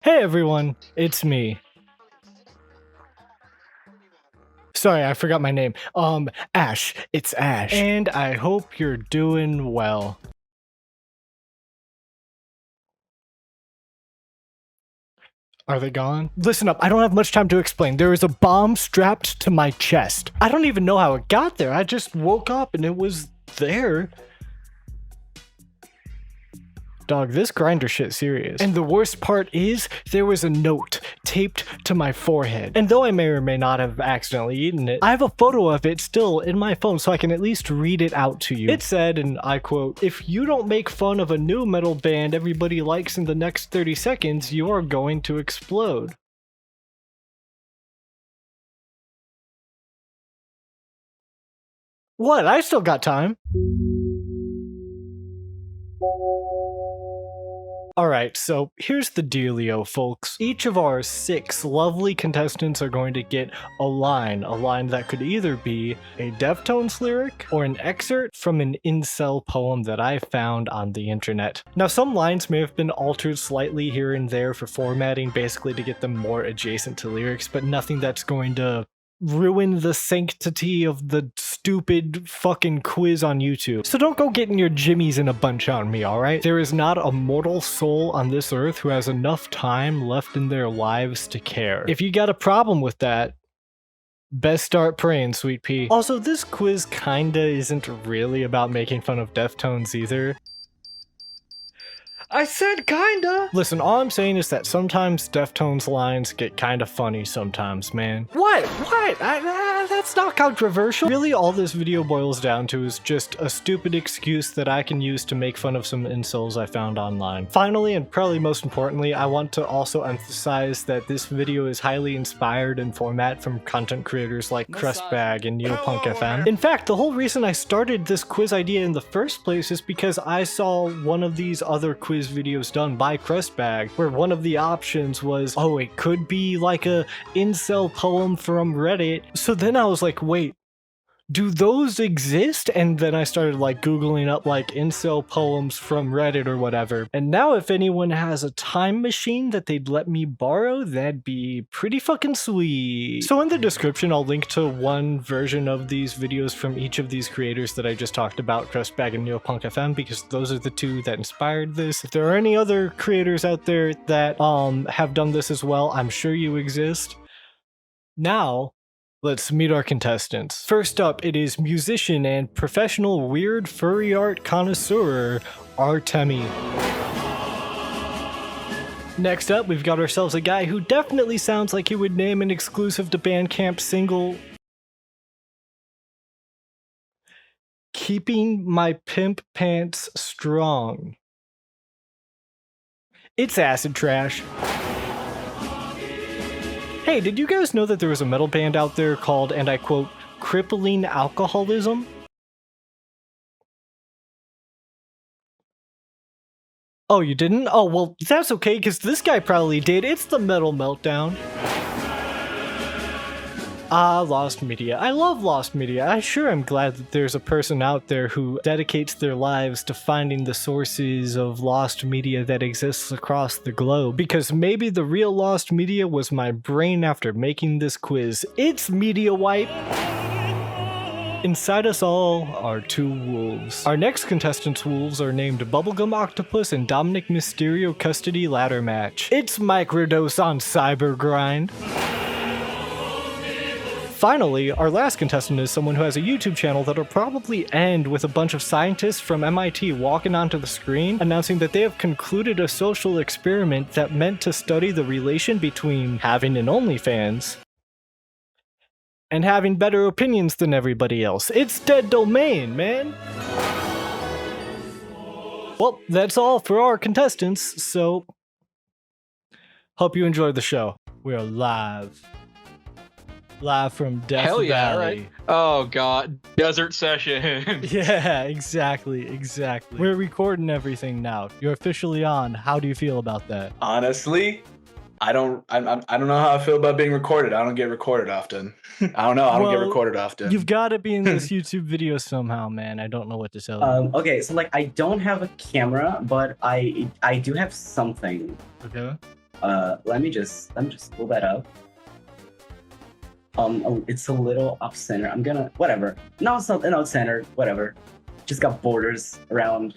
Hey everyone, it's me. Sorry, I forgot my name. Ash. It's Ash. And I hope you're doing well. Are they gone? Listen up, I don't have much time to explain. There is a bomb strapped to my chest. I don't even know how it got there. I just woke up and it was there. Dog, this grinder shit serious. And the worst part is, there was a note taped to my forehead. And though I may or may not have accidentally eaten it, I have a photo of it still in my phone so I can at least read it out to you. It said, and I quote, "If you don't make fun of a new metal band everybody likes in the next 30 seconds, you are going to explode." What? I still got time. Alright, so here's the dealio, folks. Each of our 6 lovely contestants are going to get a line that could either be a Deftones lyric or an excerpt from an Incel poem that I found on the internet. Now, some lines may have been altered slightly here and there for formatting, basically to get them more adjacent to lyrics, but nothing that's going to ruin the sanctity of the stupid fucking quiz on YouTube. So don't go getting your jimmies in a bunch on me, alright? There is not a mortal soul on this earth who has enough time left in their lives to care. If you got a problem with that, best start praying, sweet pea. Also, this quiz kinda isn't really about making fun of Deftones either. I said kinda! Listen, all I'm saying is that sometimes Deftones lines get kinda funny sometimes, man. What? That's not controversial. Really, all this video boils down to is just a stupid excuse that I can use to make fun of some incels I found online. Finally, and probably most importantly, I want to also emphasize that this video is highly inspired in format from content creators like Crustbag and Neopunk FM. In fact, the whole reason I started this quiz idea in the first place is because I saw one of these other quiz videos done by Crustbag where one of the options was, oh, it could be like a incel poem from Reddit. So then I was like, wait, do those exist? And then I started like googling up like incel poems from Reddit or whatever. And now if anyone has a time machine that they'd let me borrow, that'd be pretty fucking sweet. So in the description, I'll link to one version of these videos from each of these creators that I just talked about, Crustbag and Neopunk FM, because those are the 2 that inspired this. If there are any other creators out there that have done this as well, I'm sure you exist. Now, let's meet our contestants. First up, it is musician and professional weird furry art connoisseur, Artemi. Next up, we've got ourselves a guy who definitely sounds like he would name an exclusive to Bandcamp single, "Keeping My Pimp Pants Strong." It's Acid Trash. Hey, did you guys know that there was a metal band out there called, and I quote, "Crippling Alcoholism"? Oh, you didn't? Oh, well, that's okay, because this guy probably did. It's the Metal Meltdown. Ah, Lost Media. I love Lost Media. I sure am glad that there's a person out there who dedicates their lives to finding the sources of lost media that exists across the globe. Because maybe the real lost media was my brain after making this quiz. It's Mediawipe. Inside us all are 2 wolves. Our next contestants' wolves are named Bubblegum Octopus and Dominic Mysterio Custody Ladder Match. It's Microdose on Cybergrind. Finally, our last contestant is someone who has a YouTube channel that'll probably end with a bunch of scientists from MIT walking onto the screen announcing that they have concluded a social experiment that meant to study the relation between having an OnlyFans and having better opinions than everybody else. It's Dead Domain, man! Well, that's all for our contestants, so hope you enjoyed the show. We're live from Death Hell yeah, Valley. right? Oh god, desert session. Yeah, exactly. We're recording everything now. You're officially on. How do you feel about that? Honestly, I don't know how I feel about being recorded. I don't get recorded often. I don't get recorded often. You've got to be in this YouTube video somehow, man. I don't know what to tell you. Okay, so like I don't have a camera, but I do have something. Okay. Let me just pull that up. It's a little off center. I'm gonna whatever. No, it's not. No, it's centered. Whatever. Just got borders around.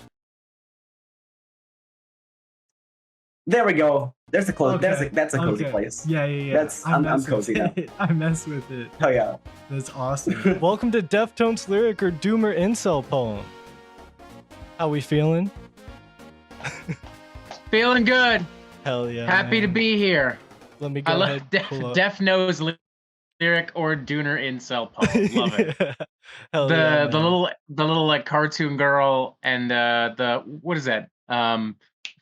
There we go. There's a close. Okay. That's a cozy place. Yeah. That's I'm cozy now. I mess with it. Oh yeah. That's awesome. Welcome to Deftones lyric or doomer incel poem. How we feeling? Feeling good. Hell yeah. Happy to be here. Let me go I ahead. love pull up. Deftones lyric or dooner incel poem. Love it. Hell the yeah, the little like cartoon girl and the what is that?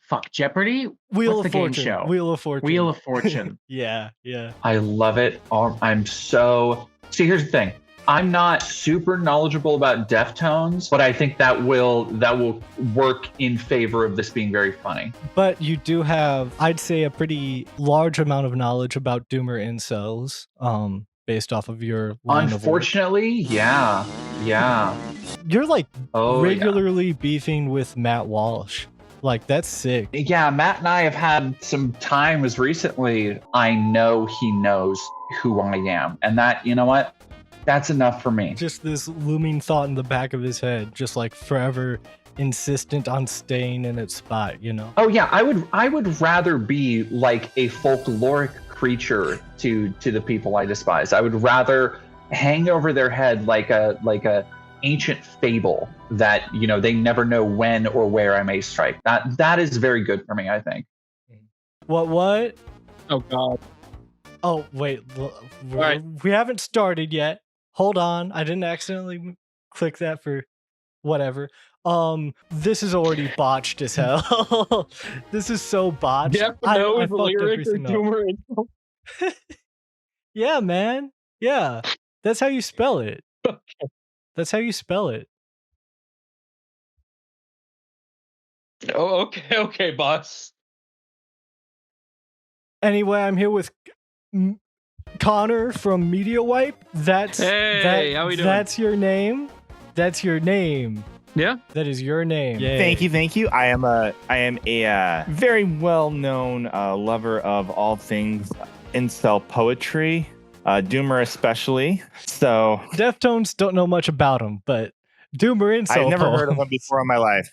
Fuck, Jeopardy? Wheel What's of the game Fortune. show? Wheel of Fortune. Wheel of Fortune. Yeah. I love it. I'm so... See, here's the thing. I'm not super knowledgeable about Deftones, but I think that will work in favor of this being very funny. But you do have, I'd say, a pretty large amount of knowledge about doomer incels, based off of your line of work. Unfortunately, yeah. You're like Oh, regularly beefing with Matt Walsh. Like, that's sick. Yeah, Matt and I have had some times recently. I know he knows who I am. And that, you know what? That's enough for me. Just this looming thought in the back of his head, just like forever insistent on staying in its spot, you know? Oh yeah, I would rather be like a folkloric creature to the people I despise. I would rather hang over their head like a ancient fable that, you know, they never know when or where I may strike. That is very good for me, I think. What? Oh god. Oh, wait. right. We haven't started yet. Hold on. I didn't accidentally click that for whatever. This is already botched as hell. This is so botched. I fucked everything up. Yeah, man. Yeah. That's how you spell it. That's how you spell it. Oh, okay, boss. Anyway, I'm here with Connor from Mediawipe. Hey, how we doing? That's your name. That's your name. Yeah. That is your name. Yay. Thank you. I am a very well-known lover of all things incel poetry, Doomer especially. So Deftones don't know much about him, but Doomer incel. I've never poems. heard of him before in my life.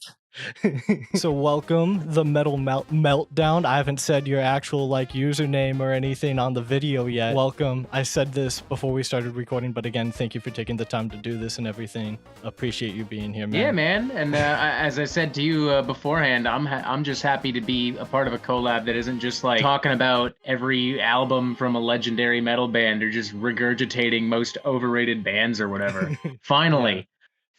So welcome, the Metal Meltdown. I haven't said your actual like username or anything on the video yet. Welcome. I said this before we started recording, but again, thank you for taking the time to do this and everything. Appreciate you being here, man. Yeah, man. And as I said to you beforehand, I'm just happy to be a part of a collab that isn't just like talking about every album from a legendary metal band or just regurgitating most overrated bands or whatever. Finally,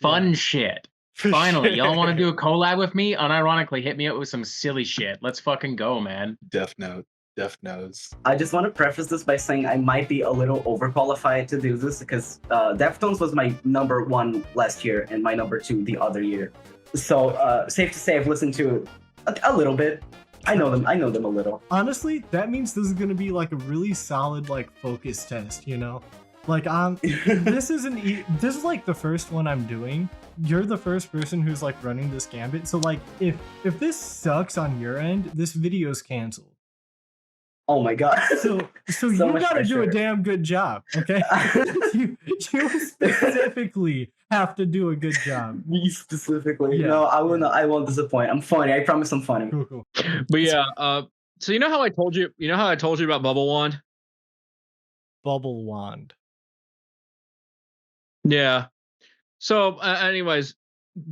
fun shit. Finally, y'all want to do a collab with me? Unironically, hit me up with some silly shit. Let's fucking go, man. Deftones. I just want to preface this by saying I might be a little overqualified to do this because Deftones was my #1 last year and my #2 the other year. So safe to say I've listened to a little bit. I know them a little. Honestly, that means this is gonna be like a really solid like focus test, you know? Like this is like the first one I'm doing. You're the first person who's like running this gambit. So like if this sucks on your end, this video's canceled. Oh my god. So you gotta do a damn good job, okay? you specifically have to do a good job. Me specifically. Yeah. No, I won't disappoint. I'm funny. I promise I'm funny. Cool. But yeah, so you know how I told you about Bubble Wand? Bubble wand. Yeah. So anyways,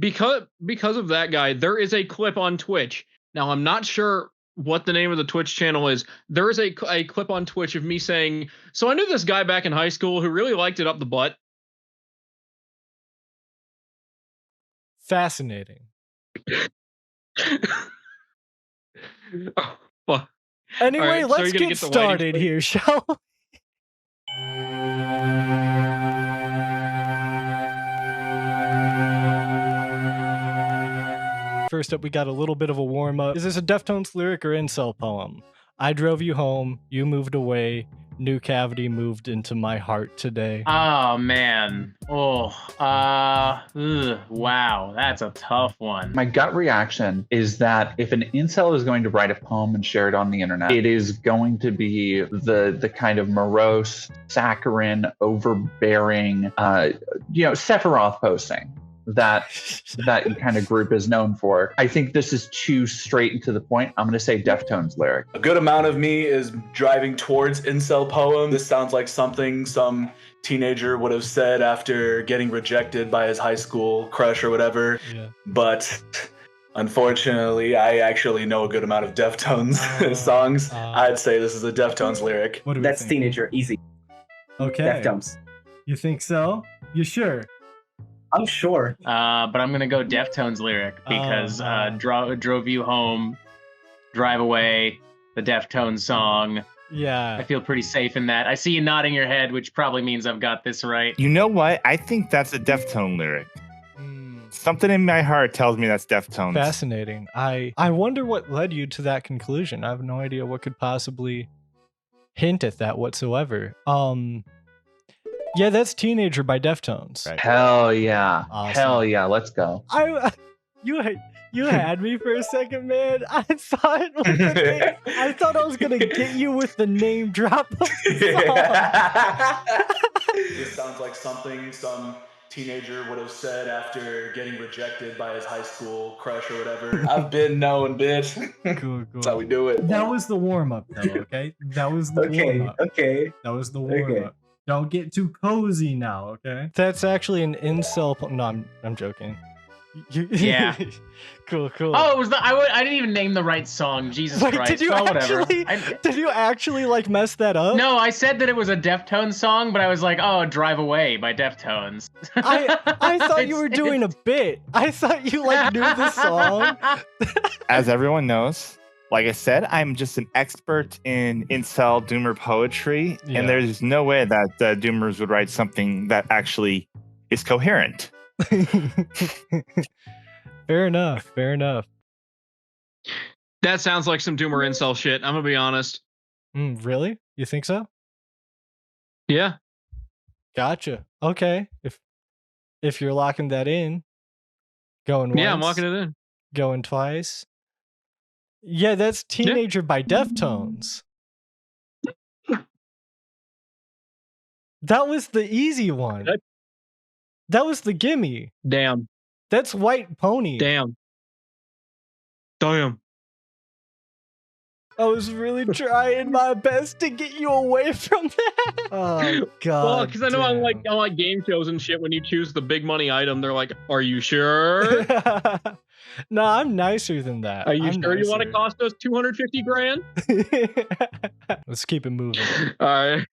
because of that guy, there is a clip on Twitch. Now I'm not sure what the name of the Twitch channel is. There is a clip on Twitch of me saying, so I knew this guy back in high school who really liked it up the butt. Fascinating. Oh, well. Anyway, All right, so let's you're gonna get get the started lighting. here, shall we? First up, we got a little bit of a warm-up. Is this a Deftones lyric or incel poem? I drove you home, you moved away, new cavity moved into my heart today. Oh man. Wow, that's a tough one. My gut reaction is that if an incel is going to write a poem and share it on the internet, it is going to be the kind of morose, saccharine, overbearing, Sephiroth posting that kind of group is known for. I think this is too straight and to the point. I'm going to say Deftones lyric. A good amount of me is driving towards incel poem. This sounds like something some teenager would have said after getting rejected by his high school crush or whatever. Yeah. But unfortunately, I actually know a good amount of Deftones songs. I'd say this is a Deftones lyric. That's think? Teenager, easy. Okay. Deftones. You think so? You sure? I'm sure. But I'm gonna go Deftones lyric because drove you home, drive away, the Deftones song. Yeah. I feel pretty safe in that. I see you nodding your head, which probably means I've got this right. You know what? I think that's a Deftone lyric. Something in my heart tells me that's Deftones. Fascinating. I wonder what led you to that conclusion. I have no idea what could possibly hint at that whatsoever. Yeah, that's Teenager by Deftones. Right. Hell yeah. Awesome. Hell yeah, let's go. You had me for a second, man. I thought I was gonna get you with the name drop of the song. This sounds like something some teenager would have said after getting rejected by his high school crush or whatever. I've been known, bitch. Cool. That's how we do it. That was the warm-up, though, okay? That was the warm-up. Okay. That was the warm-up. Don't get too cozy now, okay? That's actually an incel. No, I'm joking. Yeah. Cool. Oh, it was I didn't even name the right song. Jesus Christ. Did you did you actually like mess that up? No, I said that it was a Deftones song, but I was like, oh, Drive Away by Deftones. I thought you were doing a bit. I thought you like knew the song. As everyone knows, like I said, I'm just an expert in incel doomer poetry, and there's no way that doomers would write something that actually is coherent. Fair enough. That sounds like some doomer incel shit. I'm gonna be honest. Really? You think so? Yeah. Gotcha. Okay. If you're locking that in, going once. Yeah, I'm locking it in. Going twice. Yeah, that's Teenager by Deftones. That was the easy one. That was the gimme. Damn. That's White Pony. Damn. I was really trying my best to get you away from that. Oh god. Well, because I know on like game shows and shit, when you choose the big money item, they're like, "Are you sure?" No, I'm nicer than that. Are you sure you want to cost us 250 grand? Let's keep it moving. All right.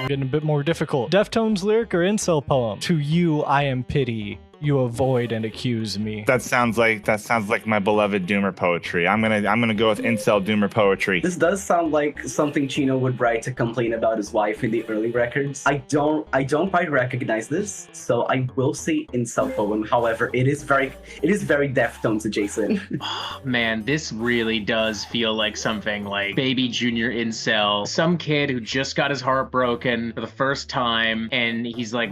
Getting a bit more difficult. Deftones lyric or incel poem? To you, I am pity. You avoid and accuse me. That sounds like my beloved doomer poetry. I'm gonna go with incel doomer poetry. This does sound like something Chino would write to complain about his wife in the early records. I don't quite recognize this, so I will say incel poem. However, it is very Deftones adjacent. Oh, man, this really does feel like something like baby junior incel. Some kid who just got his heart broken for the first time, and he's like,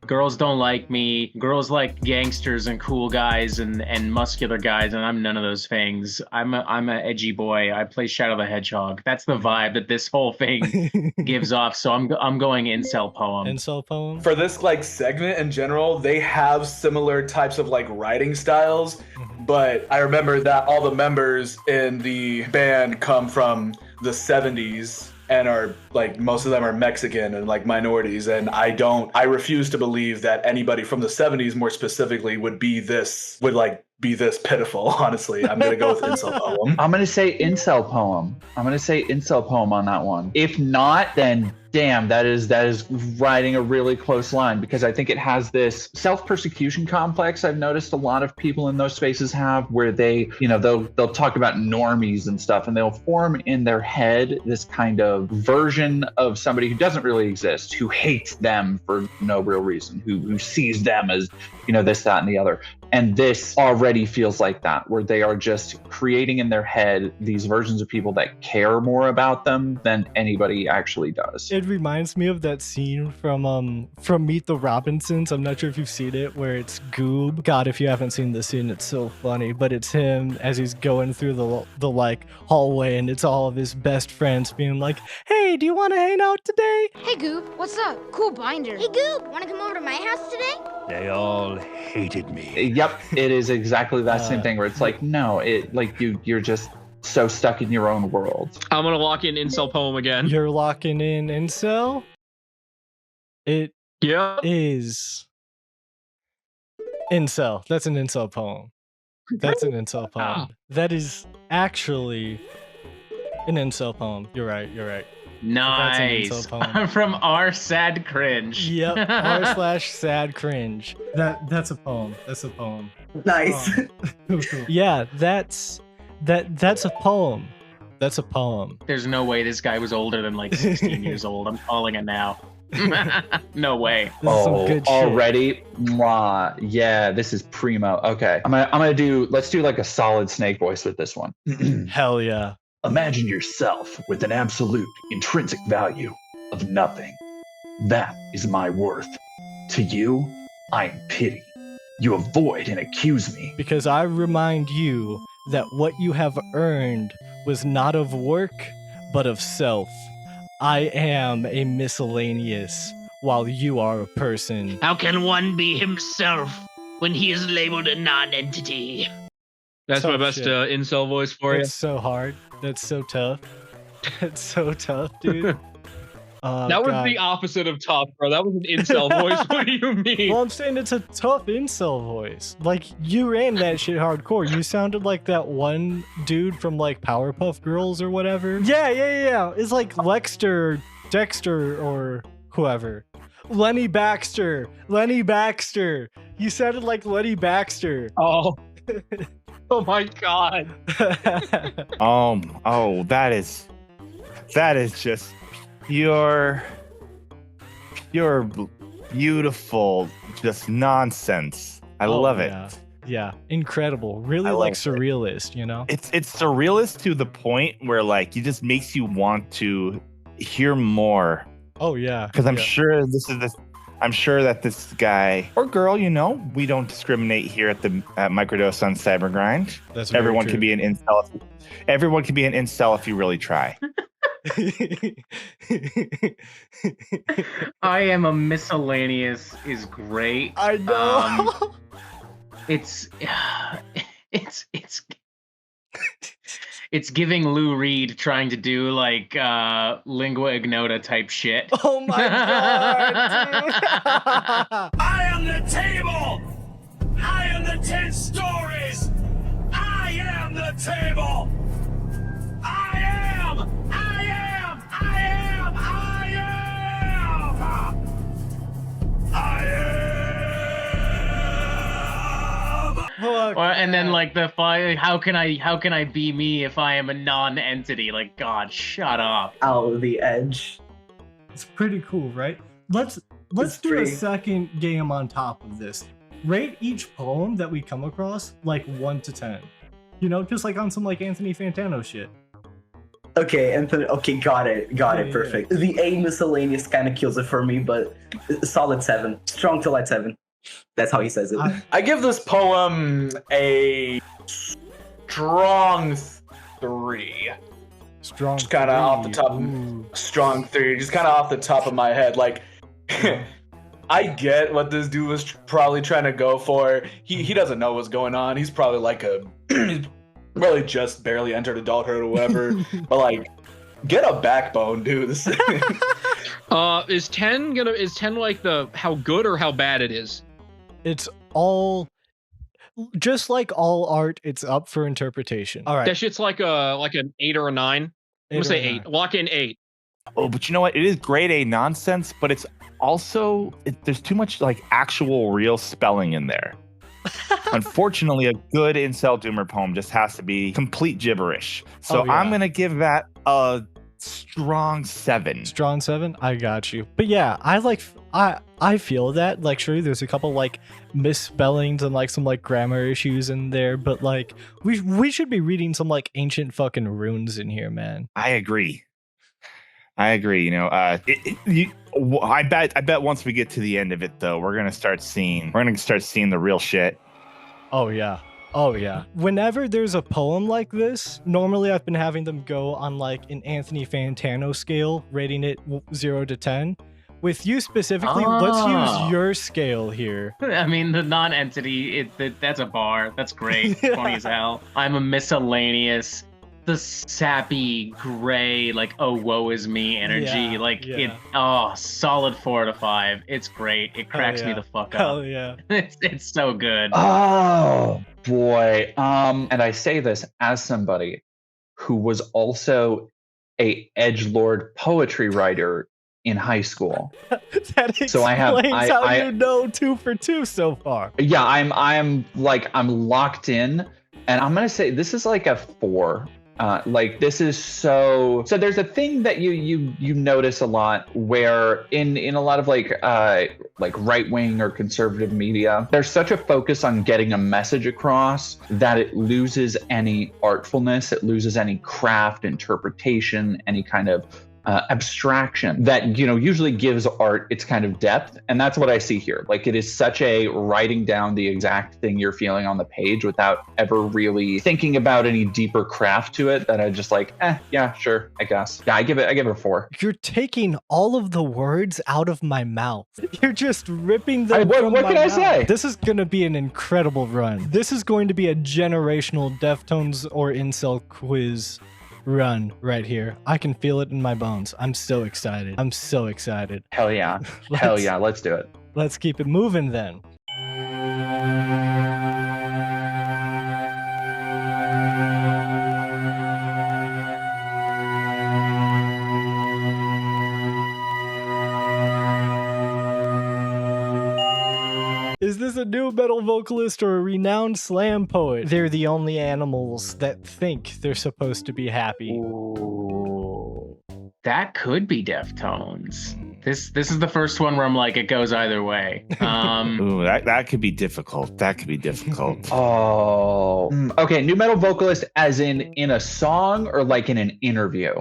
girls don't like me, girls like gangsters and cool guys and muscular guys, and I'm none of those things. I'm a edgy boy. I play Shadow the Hedgehog. That's the vibe that this whole thing gives off. So I'm going incel poem. Incel poem. For this like segment in general, they have similar types of like writing styles, but I remember that all the members in the band come from the 70s. And are like, most of them are Mexican and like minorities, and I refuse to believe that anybody from the 70s more specifically would be this pitiful. Honestly, I'm gonna go with incel poem. I'm gonna say incel poem. On that one. If not, then damn, that is riding a really close line, because I think it has this self-persecution complex I've noticed a lot of people in those spaces have, where they, you know, they'll talk about normies and stuff, and they'll form in their head this kind of version of somebody who doesn't really exist, who hates them for no real reason, who sees them as, you know, this, that, and the other. And this already feels like that, where they are just creating in their head these versions of people that care more about them than anybody actually does. It reminds me of that scene from Meet the Robinsons. I'm not sure if you've seen it, where it's Goob. God, if you haven't seen the scene, it's so funny. But it's him as he's going through the like hallway, and it's all of his best friends being like, "Hey, do you want to hang out today?" Hey Goop, what's up? Cool binder. Hey Goop, wanna come over to my house today? They all hated me. Yep, it is exactly that same thing, where it's like, no, it like you're just so stuck in your own world. I'm gonna lock in Incel poem again. You're locking in Incel? It Yeah. is Incel. That's an Incel poem. That's an Incel poem. That is actually an Incel poem. You're right. Nice. That's an Incel poem. From R Sad Cringe. Yep. r/sad cringe. That's a poem. That's a poem. Nice. Yeah, that's a poem. That's a poem. There's no way this guy was older than like 16 years old. I'm calling it now. No way. This is some good shit. Already? Mwah. Yeah, this is primo. Okay, let's do like a solid Snake voice with this one. Hell yeah. Imagine yourself with an absolute intrinsic value of nothing. That is my worth. To you, I am pity. You avoid and accuse me. Because I remind you that what you have earned was not of work, but of self. I am a miscellaneous, while you are a person. How can one be himself when he is labeled a non-entity? That's Tough my best shit. Incel voice for you. That's so hard. That's so tough. That's so tough, dude. That was the opposite of tough, bro. That was an Incel voice. What do you mean? Well, I'm saying it's a tough incel voice. Like, you ran that shit hardcore. You sounded like that one dude from, like, Powerpuff Girls or whatever. Yeah. It's like Dexter, or whoever. Lenny Baxter. You sounded like Lenny Baxter. Oh. Oh my god. Oh, that is just pure beautiful, just nonsense. I love it. Yeah, incredible. Really like surrealist, you know? It's surrealist to the point where like it just makes you want to hear more. Oh yeah. Because I'm sure that this guy or girl, you know, we don't discriminate here at Microdose on Cybergrind. That's very everyone true. can be an incel. Everyone can be an incel if you really try. I am a miscellaneous is great. I know. It's giving Lou Reed trying to do like lingua ignota type shit. Oh my god, dude. I am the table! I am the 10 stories! I am the table! I am! And then like how can I be me if I am a non-entity? Like, God, shut up. Out of the edge. It's pretty cool, right? Let's do a second game on top of this. Rate each poem that we come across like 1 to 10. You know, just like on some like Anthony Fantano shit. Okay, Anthony. Okay, got it. Perfect. The A miscellaneous kind of kills it for me, but solid 7. Strong to light 7. That's how he says it. I give this poem a strong 3. Strong. Just kind of off the top. Strong 3. Just kind of off the top of my head. Like, I get what this dude was probably trying to go for. He doesn't know what's going on. He's probably like he's really just barely entered adulthood or whatever. But like, get a backbone, dude. Is 10 like the how good or how bad it is? It's all just like all art, it's up for interpretation. All right. That shit's like an 8 or a 9. I'm gonna say 8. Lock in 8. Oh, but you know what? It is grade A nonsense, but it's also there's too much like actual real spelling in there. Unfortunately, a good incel doomer poem just has to be complete gibberish. So I'm gonna give that a strong 7. Strong 7? I got you. But yeah, I feel that. Like, sure, there's a couple like misspellings and like some like grammar issues in there, but like we should be reading some like ancient fucking runes in here, man. I agree. You know, I bet once we get to the end of it, though, we're gonna start seeing the real shit. Oh yeah. Whenever there's a poem like this, normally I've been having them go on like an Anthony Fantano scale, rating it 0 to 10. With you specifically, let's use your scale here. I mean, the non-entity, that's a bar. That's great. Funny as hell. I'm a miscellaneous, the sappy, gray, like, oh, woe is me energy. Solid 4 to 5. It's great. It cracks me the fuck up. Hell yeah. It's so good. Oh boy. And I say this as somebody who was also a edgelord poetry writer in high school. That explains so how you know 2 for 2 so far. Yeah, I'm locked in, and I'm gonna say this is like a 4. Like this is so there's a thing that you notice a lot where in a lot of like right wing or conservative media, there's such a focus on getting a message across that it loses any artfulness, it loses any craft, interpretation, any kind of abstraction that usually gives art its kind of depth. And that's what I see here. Like, it is such a writing down the exact thing you're feeling on the page without ever really thinking about any deeper craft to it, that I just like, yeah, sure, I guess. Yeah, I give it a 4. You're taking all of the words out of my mouth. You're just ripping them from what my can I mouth. say? This is going to be an incredible run. This is going to be a generational Deftones or Incel quiz run right here. I can feel it in my bones. I'm so excited. Hell yeah. Hell yeah, let's do it. Let's keep it moving then. Is this a new metal vocalist or a renowned slam poet? They're the only animals that think they're supposed to be happy. Ooh, that could be Deftones. This is the first one where I'm like, it goes either way. Ooh, that could be difficult. Oh. Okay, new metal vocalist as in a song or like in an interview?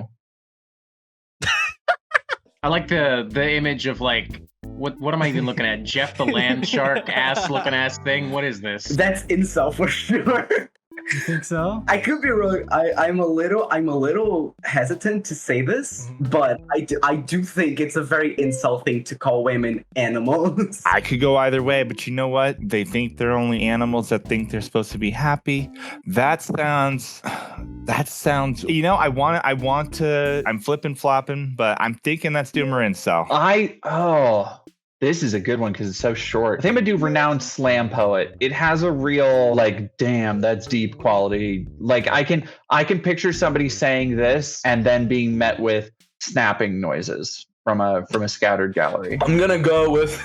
I like the image of like, what am I even looking at? Jeff the Land Shark looking ass thing? What is this? That's incel for sure. You think so? I could be wrong. I'm a little hesitant to say this, but I do think it's a very incel thing to call women animals. I could go either way, but you know what? They think they're only animals that think they're supposed to be happy. That sounds. I'm flipping flopping, but I'm thinking that's Doomer Incel. This is a good one because it's so short. I think I'm gonna do renowned slam poet. It has a real like, damn, that's deep quality. Like I can picture somebody saying this and then being met with snapping noises from a scattered gallery. I'm gonna go with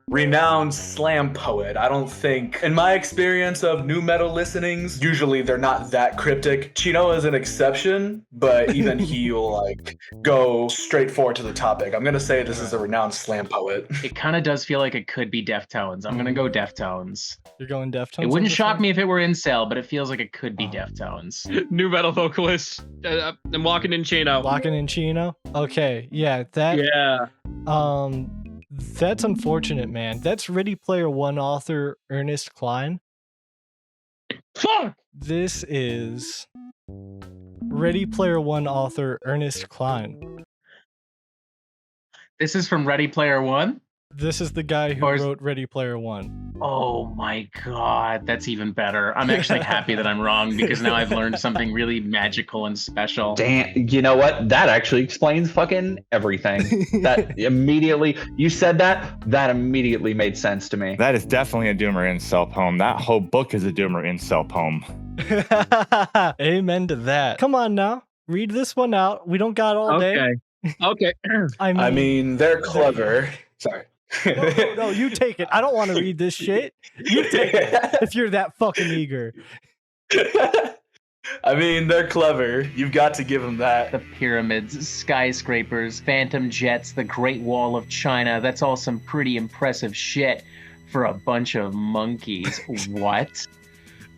renowned slam poet. I don't think, in my experience of new metal listenings, usually they're not that cryptic. Chino is an exception, but even he will like go straight forward to the topic. I'm gonna say this is a renowned slam poet. It kind of does feel like it could be Deftones. I'm gonna go Deftones. You're going Deftones? It wouldn't shock me if it were Incel, but it feels like it could be Deftones. New metal vocalist. I'm walking in Chino. Walking in Chino? Okay, yeah, that. Yeah. That's unfortunate, man. That's Ready Player One author Ernest Cline. Fuck! This is Ready Player One author Ernest Cline. This is from Ready Player One? This is the guy who wrote Ready Player One. Oh my god, that's even better. I'm actually happy that I'm wrong because now I've learned something really magical and special. Damn, you know what? That actually explains fucking everything. That immediately, you said that immediately made sense to me. That is definitely a Doomer Incel poem. That whole book is a Doomer Incel poem. Amen to that. Come on now, read this one out. We don't got all day. Okay. I mean, they're clever. Sorry. No, you take it. I don't want to read this shit. You take it if you're that fucking eager. I mean, they're clever. You've got to give them that. The pyramids, skyscrapers, phantom jets, the Great Wall of China. That's all some pretty impressive shit for a bunch of monkeys. What?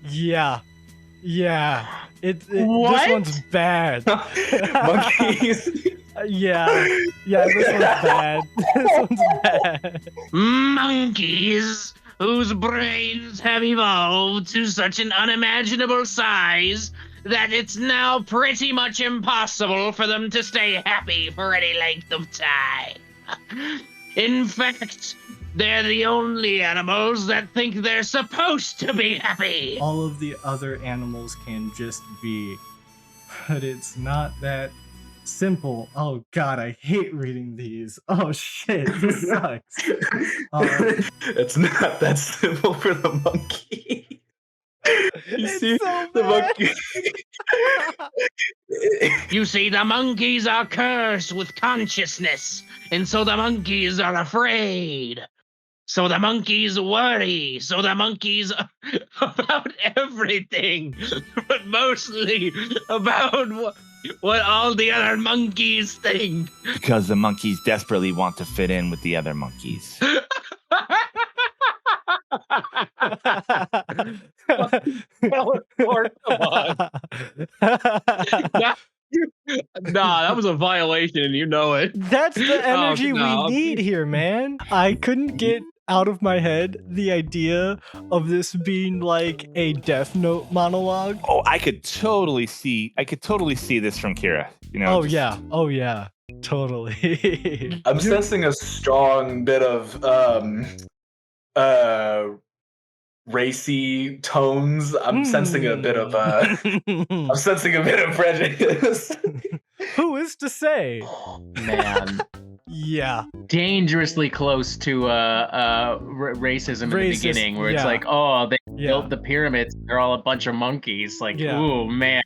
Yeah. This What? one's bad. Monkeys. Yeah, this one's bad. This one's bad. Monkeys whose brains have evolved to such an unimaginable size that it's now pretty much impossible for them to stay happy for any length of time. In fact, they're the only animals that think they're supposed to be happy. All of the other animals can just be, but it's not that simple. Oh god, I hate reading these. Oh shit, this sucks. It's not that simple for the monkey. You see so the bad. monkey. You see, the monkeys are cursed with consciousness, and so the monkeys are afraid. So the monkeys worry. So the monkeys about everything, but mostly about what all the other monkeys think. Because the monkeys desperately want to fit in with the other monkeys. Come on. Nah, that was a violation, and you know it. That's the energy no. we need here, man. I couldn't get out of my head the idea of this being like a Death Note monologue. Oh, I could totally see this from Kira. You know. Oh yeah, totally. I'm sensing a strong bit of racy tones. I'm sensing a bit of prejudice. Who is to say? Man. Yeah. Dangerously close to racism in the beginning, where it's like, oh, they built the pyramids, they're all a bunch of monkeys. Like, ooh, man.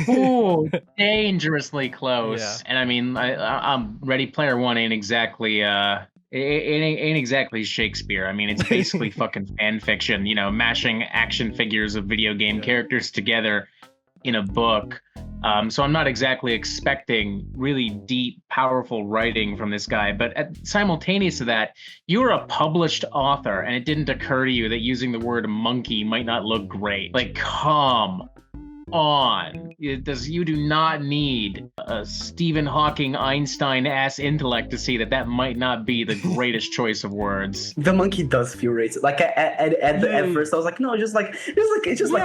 Ooh, dangerously close. Yeah. And I mean, I'm Ready Player One ain't exactly ain't exactly Shakespeare. I mean, it's basically fucking fan fiction, you know, mashing action figures of video game characters together in a book. So I'm not exactly expecting really deep, powerful writing from this guy, but simultaneous to that, you're a published author, and it didn't occur to you that using the word monkey might not look great. Like, come on. You do not need a Stephen Hawking Einstein-ass intellect to see that might not be the greatest choice of words. The monkey does feel racist. Like at first I was like, no, it's just like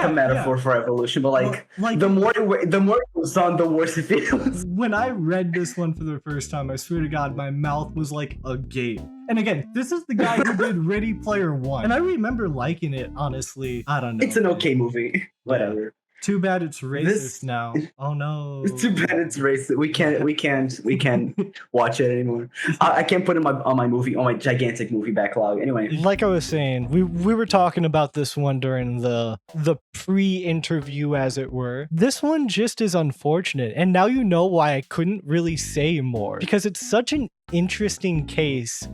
a metaphor for evolution. But like the more it goes on, the worse it feels. When I read this one for the first time, I swear to God, my mouth was like agape. And again, this is the guy who did Ready Player One, and I remember liking it. Honestly, I don't know. It's an okay movie. Whatever. Too bad it's racist now. Oh no. It's too bad it's racist. We can't watch it anymore. I can't put it on my gigantic movie backlog. Anyway. Like I was saying, we were talking about this one during the pre-interview, as it were. This one just is unfortunate, and now you know why I couldn't really say more, because it's such an interesting case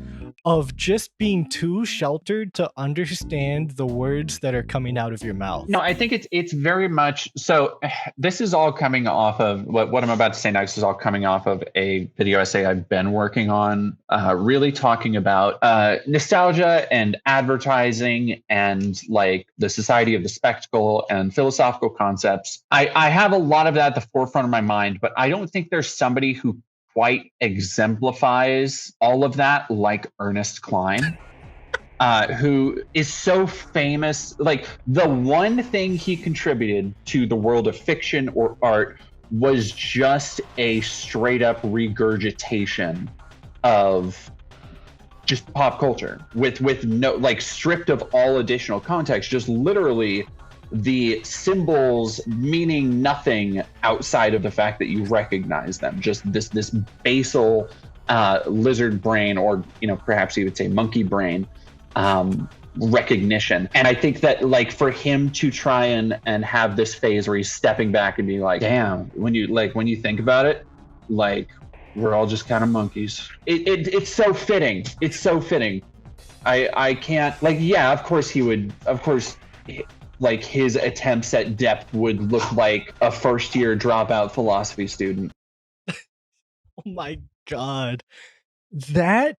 of just being too sheltered to understand the words that are coming out of your mouth. No, I think it's very much so. This is all coming off of what I'm about to say next is all coming off of a video essay I've been working on, really talking about nostalgia and advertising and like the society of the spectacle and philosophical concepts. I have a lot of that at the forefront of my mind, but I don't think there's somebody who quite exemplifies all of that like Ernest Cline, who is so famous. Like, the one thing he contributed to the world of fiction or art was just a straight up regurgitation of just pop culture with no, like, stripped of all additional context, just literally the symbols meaning nothing outside of the fact that you recognize them. Just this basal lizard brain, or, you know, perhaps you would say monkey brain recognition. And I think that, like, for him to try and have this phase where he's stepping back and being like, damn, when you think about it, like, We're all just kind of monkeys. It's so fitting. It's so fitting. I can't, like, yeah, of course he would, of course, like, his attempts at depth would look like a first-year dropout philosophy student. Oh my god. That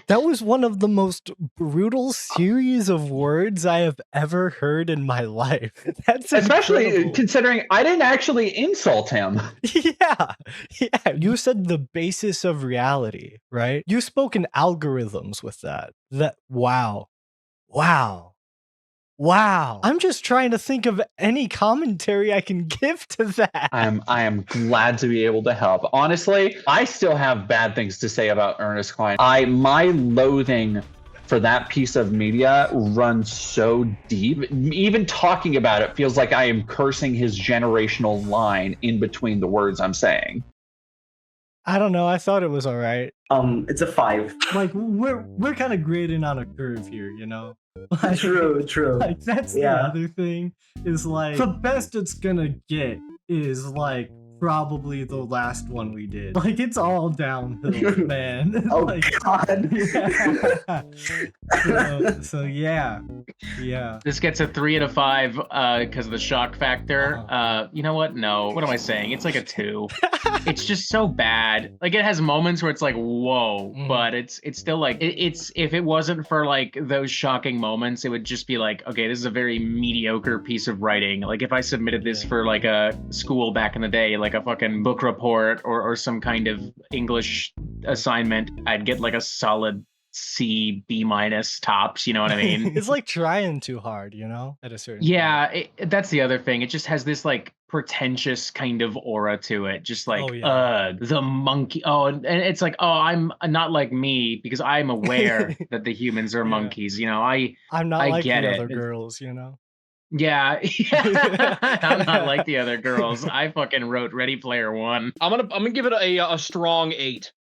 was one of the most brutal series of words I have ever heard in my life. That's especially incredible. Considering I didn't actually insult him. Yeah. You said the basis of reality, right? You spoke in algorithms with that. Wow. I'm just trying to think of any commentary I can give to that. I am glad to be able to help. Honestly, I still have bad things to say about Ernest Cline. My loathing for that piece of media runs so deep. Even talking about it feels like I am cursing his generational line in between the words I'm saying. I don't know. I thought it was all right. It's a 5. Like, we're kind of grading on a curve here, you know? Like, True. Like, that's the other thing, is like, the best it's gonna get is like probably the last one we did. Like, it's all downhill, man. Oh, like, God. Yeah. So yeah. This gets a 3 out of 5 because of the shock factor. You know what? No. What am I saying? It's like a 2. It's just so bad. Like, it has moments where it's like, whoa, but it's still like, it's if it wasn't for like those shocking moments, it would just be like, okay, this is a very mediocre piece of writing. Like, if I submitted this for like a school back in the day, like a fucking book report or some kind of English assignment, I'd get like a solid C, B- tops, you know what I mean? It's like trying too hard, you know, at a certain point. That's the other thing. It just has this like pretentious kind of aura to it. Just like, the monkey. Oh, and it's like, oh, I'm not like me because I'm aware that the humans are monkeys. You know, I'm not I like get the it. other girls, you know? Yeah. I'm not like the other girls. I fucking wrote Ready Player One. I'm gonna give it a strong 8.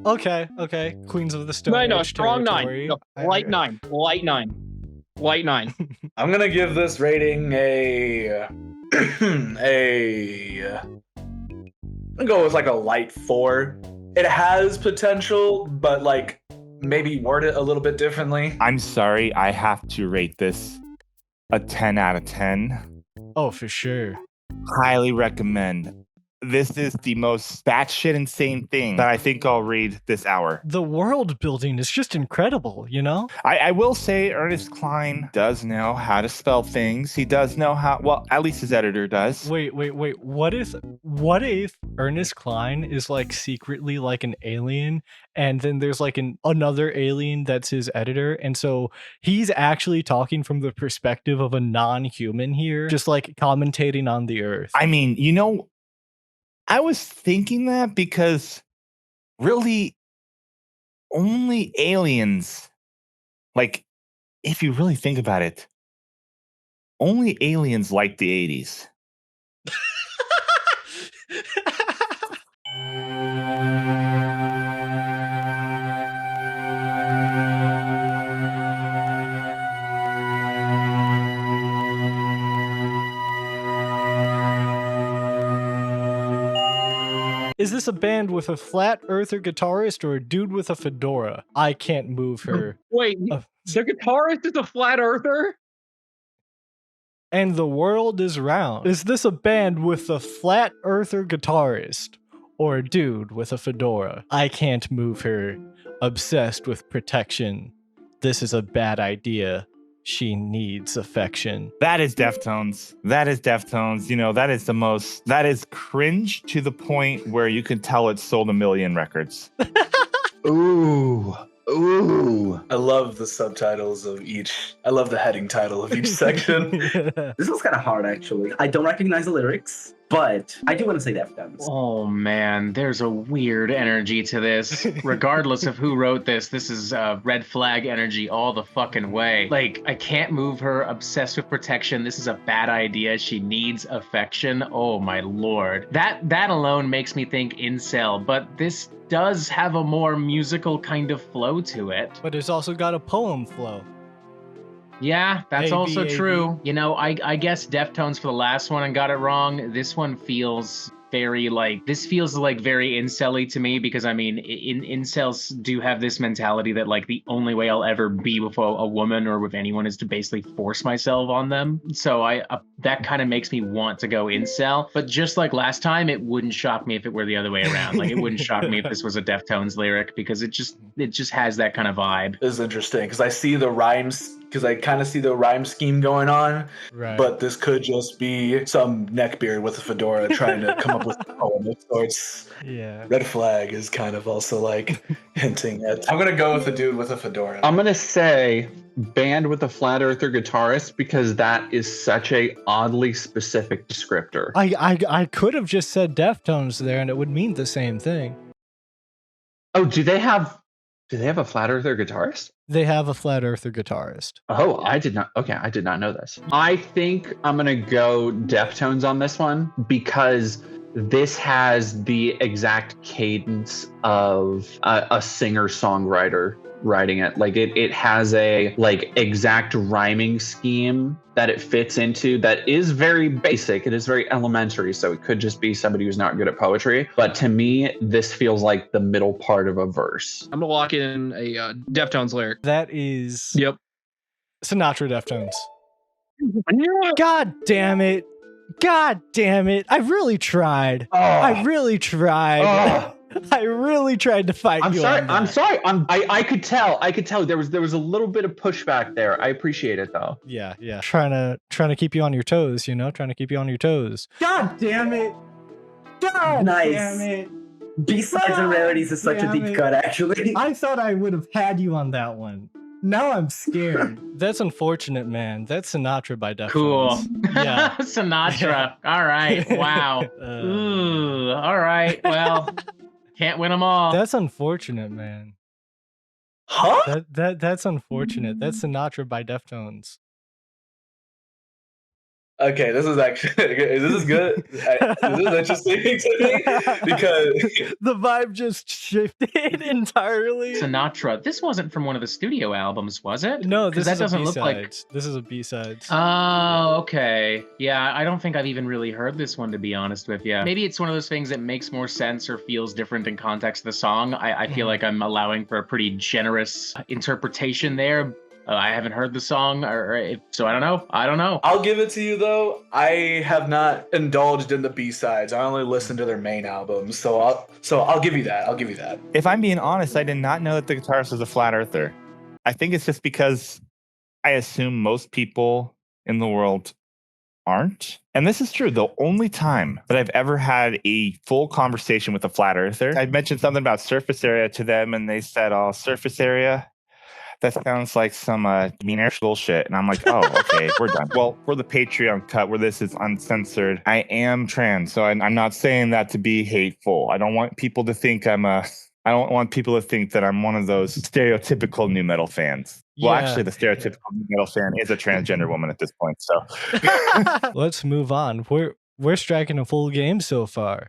Okay. Queens of the Stone Age. No, strong territory. 9. No, light 9. Light 9. Light 9. I'm gonna give this rating a I'll go with like a light 4. It has potential, but like maybe word it a little bit differently. I'm sorry, I have to rate this a 10 out of 10. Oh, for sure. Highly recommend. This is the most batshit insane thing that I think I'll read this hour. The world building is just incredible, you know? I will say Ernest Cline does know how to spell things. He does know how, well, at least his editor does. Wait. What if Ernest Cline is like secretly like an alien, and then there's like another alien that's his editor, and so he's actually talking from the perspective of a non-human here, just like commentating on the Earth. I mean, you know, I was thinking that because really only aliens, like, if you really think about it, only aliens like the 80s. Is this a band with a flat earther guitarist or a dude with a fedora? I can't move her. Wait, the guitarist is a flat earther? And the world is round. Is this a band with a flat earther guitarist or a dude with a fedora? I can't move her. Obsessed with protection. This is a bad idea. She needs affection. That is Deftones. That is Deftones. You know, that is cringe to the point where you can tell it sold 1 million records. Ooh. I love the subtitles of each. I love the heading title of each section. This was kind of hard, actually. I don't recognize the lyrics, but I do want to say Deftones. Oh man, there's a weird energy to this. Regardless of who wrote this, this is red flag energy all the fucking way. Like, I can't move her, obsessed with protection. This is a bad idea. She needs affection. Oh my lord. That alone makes me think incel, but this does have a more musical kind of flow to it. But it's also got a poem flow. Yeah, that's A-B, also A-B. true. You know, I guess Deftones for the last one and got it wrong. This one feels very like, this feels like very incel-y to me, because I mean, incels do have this mentality that like the only way I'll ever be with a woman or with anyone is to basically force myself on them. So that kind of makes me want to go incel. But just like last time, it wouldn't shock me if it were the other way around. Like, it wouldn't shock me if this was a Deftones lyric, because it just has that kind of vibe. This is interesting because I see the rhymes, because I kind of see the rhyme scheme going on, Right. but this could just be some neckbeard with a fedora trying to come up with a poem of sorts. Yeah. Red flag is kind of also like hinting at. I'm gonna go with a dude with a fedora. I'm gonna say band with a flat earther guitarist because that is such a oddly specific descriptor. I could have just said Deftones there and it would mean the same thing. Oh, do they have a flat earther guitarist? They have a flat earther guitarist. Oh, I did not know this. I think I'm gonna go Deftones on this one because this has the exact cadence of a singer-songwriter writing it. Like it has a like exact rhyming scheme that it fits into that is very basic. It is very elementary. So it could just be somebody who's not good at poetry. But to me, this feels like the middle part of a verse. I'm gonna lock in a Deftones lyric. That is Yep. Sinatra Deftones. God damn it. God damn it. I really tried. Oh. I really tried. Oh. I really tried to fight I'm you sorry. on that. I'm sorry. I could tell. There was a little bit of pushback there. I appreciate it though. Yeah. Trying to keep you on your toes, trying to keep you on your toes. God damn it. God Nice. damn it. B-sides and rarities is such a deep cut, actually. I thought I would have had you on that one. Now I'm scared. That's unfortunate, man. That's Sinatra by Deftones. Cool. Yeah. Sinatra. All right. Wow. Ooh. All right. Well, can't win them all. That's unfortunate, man. Huh? That's unfortunate. That's Sinatra by Deftones. Okay, this is actually this is good. This is interesting to me because the vibe just shifted entirely. Sinatra. This wasn't from one of the studio albums, was it? No, this that is doesn't a look B-side. like. This is a B-side. Oh, okay. Yeah, I don't think I've even really heard this one, to be honest with you. Maybe it's one of those things that makes more sense or feels different in context of the song. I feel like I'm allowing for a pretty generous interpretation there. I haven't heard the song, so I don't know. I'll give it to you though. I have not indulged in the B-sides. I only listen to their main albums, so I'll give you that. I'll give you that. If I'm being honest, I did not know that the guitarist was a flat earther. I think it's just because I assume most people in the world aren't. And this is true. The only time that I've ever had a full conversation with a flat earther, I mentioned something about surface area to them, and they said, "Oh, surface area? That sounds like some mean bullshit." And I'm like, oh, okay, we're done. Well, for the Patreon cut where this is uncensored, I am trans, so I'm not saying that to be hateful. I don't want people to think I don't want people to think that I'm one of those stereotypical nu metal fans. Well, actually, the stereotypical nu metal fan is a transgender woman at this point. So let's move on. We're striking a full game so far.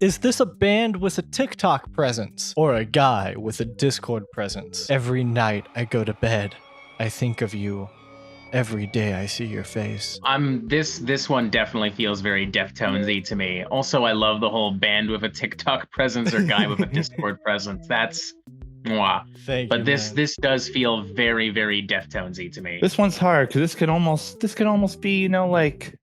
Is this a band with a TikTok presence or a guy with a Discord presence? Every night I go to bed, I think of you. Every day I see your face. This one definitely feels very Deftones-y to me. Also, I love the whole band with a TikTok presence or guy with a Discord presence. That's mwah. But this does feel very, very Deftones-y to me. This one's hard because this could almost be, like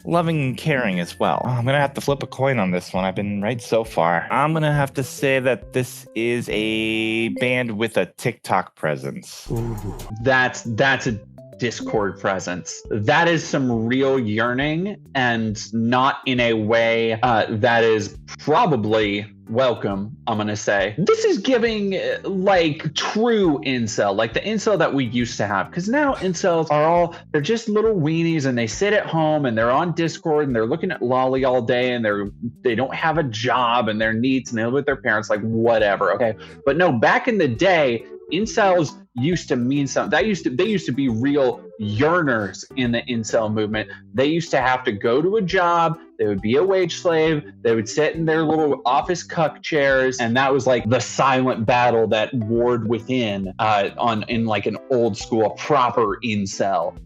loving and caring as well. I'm gonna have to flip a coin on this one. I've been right so far. I'm gonna have to say that this is a band with a TikTok presence. Ooh. That's a Discord presence. That is some real yearning, and not in a way that is probably welcome, I'm gonna say. This is giving like true incel, like the incel that we used to have. Because now incels are they're just little weenies, and they sit at home and they're on Discord and they're looking at Lolly all day, and they don't have a job and they're neats and they live with their parents, like whatever, okay? But no, back in the day, incels used to mean something. They used to be real yearners in the incel movement. They used to have to go to a job They would be a wage slave. They would sit in their little office cuck chairs, and that was like the silent battle that warred within in like an old school proper incel.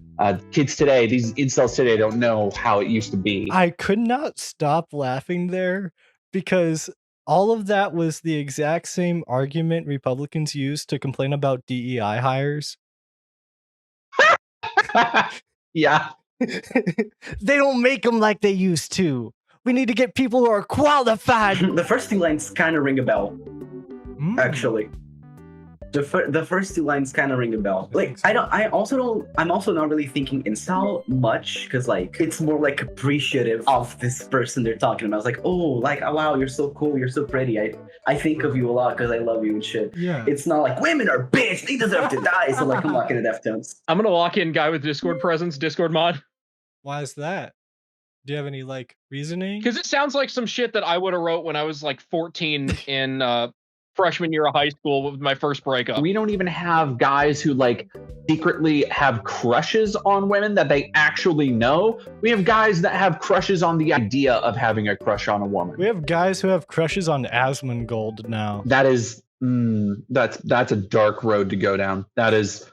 Kids today, these incels today, don't know how it used to be. I could not stop laughing there because all of that was the exact same argument Republicans used to complain about DEI hires. Yeah. They don't make them like they used to. We need to get people who are qualified. The first two lines kind of ring a bell, actually. The first two lines kind of ring a bell. Like, I'm also not really thinking incel much, because like it's more like appreciative of this person they're talking about. It's like, oh, like, oh, wow, you're so cool, you're so pretty. I think of you a lot because I love you and shit. Yeah. It's not like women are bitch, they deserve to die. So like, I'm locking at Deftones. I'm gonna lock in guy with Discord presence, Discord mod. Why is that? Do you have any like reasoning? Because it sounds like some shit that I would have wrote when I was like 14 in freshman year of high school with my first breakup. We don't even have guys who like secretly have crushes on women that they actually know. We have guys that have crushes on the idea of having a crush on a woman. We have guys who have crushes on Asmongold now. That is, that's a dark road to go down. That is.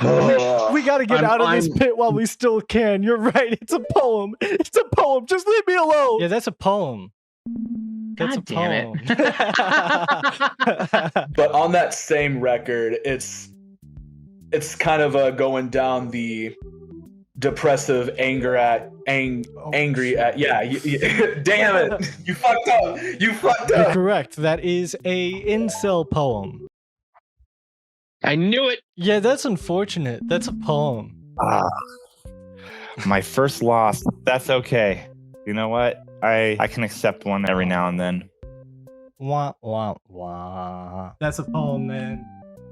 We gotta get out of this pit while we still can. You're right. It's a poem. It's a poem. Just leave me alone. Yeah, that's a poem. That's God damn poem. But on that same record, it's kind of going down the depressive angry at damn it, you fucked up. You're correct. That is a incel poem. I knew it. Yeah, that's unfortunate. That's a poem. My first loss. That's okay. You know what? I can accept one every now and then. Wah, wah, wah. That's a poem, man.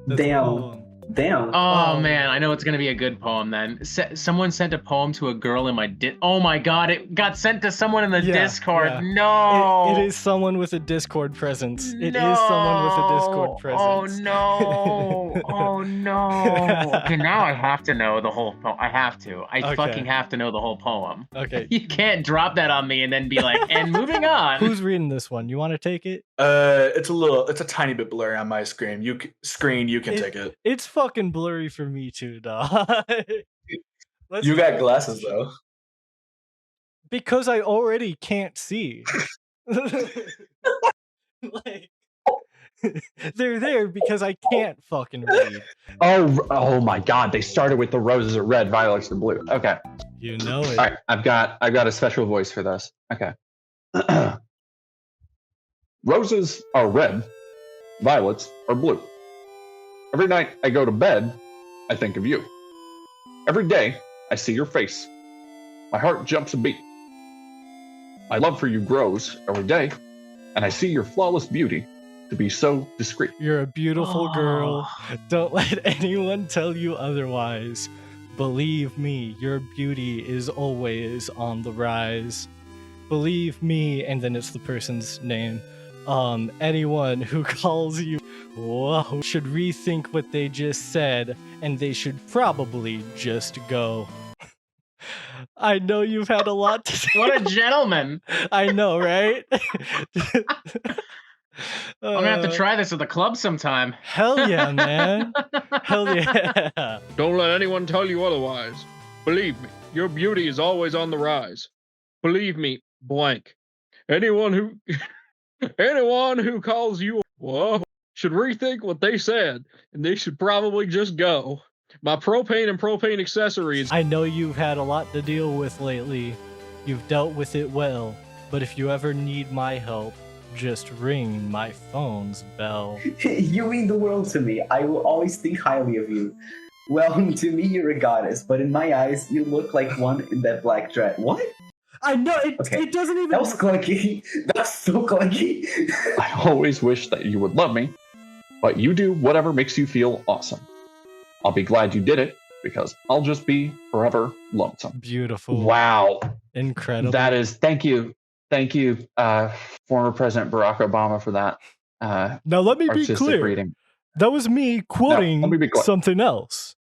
That's Damn. a poem. Damn. Oh man, I know it's gonna be a good poem then. Someone sent a poem to a girl in my oh my god, it got sent to someone in the Discord. Yeah. No. It is someone with a Discord presence. It is someone with a Discord presence. Oh no. Oh no. Okay, now I have to know the whole poem. I have to. I fucking have to know the whole poem. Okay. You can't drop that on me and then be like, and moving on. Who's reading this one? You want to take it? It's a tiny bit blurry on my screen. You can take it. It's fucking blurry for me too, dog. You got glasses though. Because I already can't see. Like, they're there because I can't fucking read. Oh my god, they started with the roses are red, violets are blue. Okay. You know it. All right, I've got a special voice for this. Okay. Roses are red, violets are blue. Every night I go to bed, I think of you. Every day I see your face. My heart jumps a beat. My love for you grows every day, and I see your flawless beauty to be so discreet. You're a beautiful girl. Don't let anyone tell you otherwise. Believe me, your beauty is always on the rise. Believe me, and then it's the person's name. Anyone who calls you whoa should rethink what they just said, and they should probably just go. I know you've had a lot to say. What a gentleman. I know, right? I'm gonna have to try this at the club sometime. Hell yeah, man. Hell yeah. Don't let anyone tell you otherwise. Believe me, your beauty is always on the rise. Believe me, blank. Anyone who calls you whoa should rethink what they said, and they should probably just go. My propane and propane accessories. I know you've had a lot to deal with lately. You've dealt with it well, but if you ever need my help, just ring my phone's bell. You mean the world to me. I will always think highly of you. Well, to me, you're a goddess, but in my eyes, you look like one in that black dress. What? I know, it doesn't even... That was clunky. That's so clunky. I always wish that you would love me, but you do whatever makes you feel awesome. I'll be glad you did it, because I'll just be forever lonesome. Beautiful. Wow. Incredible. That is, thank you, former President Barack Obama, for that. Now let me be clear. Reading. That was me quoting something else.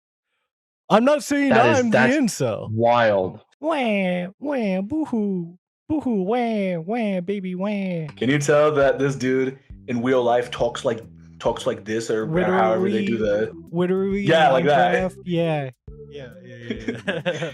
I'm not saying I'm the incel. Wild. Wah, wah, boo-hoo. Boo-hoo, wah, wah, baby, wah. Can you tell that this dude in real life talks like this, or however they do the Wittery, yeah, like that. Minecraft? Yeah.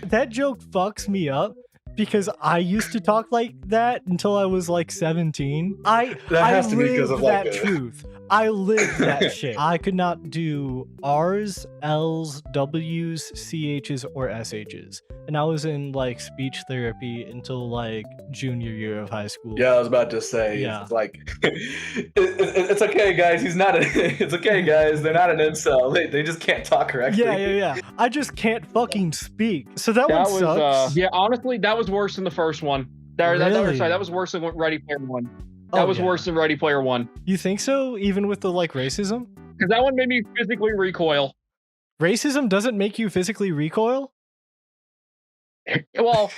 That joke fucks me up because I used to talk like that until I was like 17. That has to be because of like that truth. I lived that shit. I could not do R's, L's, W's, CH's, or SH's. And I was in like speech therapy until like junior year of high school. Yeah, I was about to say, Yeah. it's like, it's okay, guys. It's okay, guys. They're not an incel. They just can't talk correctly. Yeah. I just can't fucking speak. So that one was sucks. yeah, honestly, that was worse than the first one. Really? That was worse than Ready Player One. That was worse than Ready Player One. You think so? Even with the like racism? Because that one made me physically recoil. Racism doesn't make you physically recoil? Well,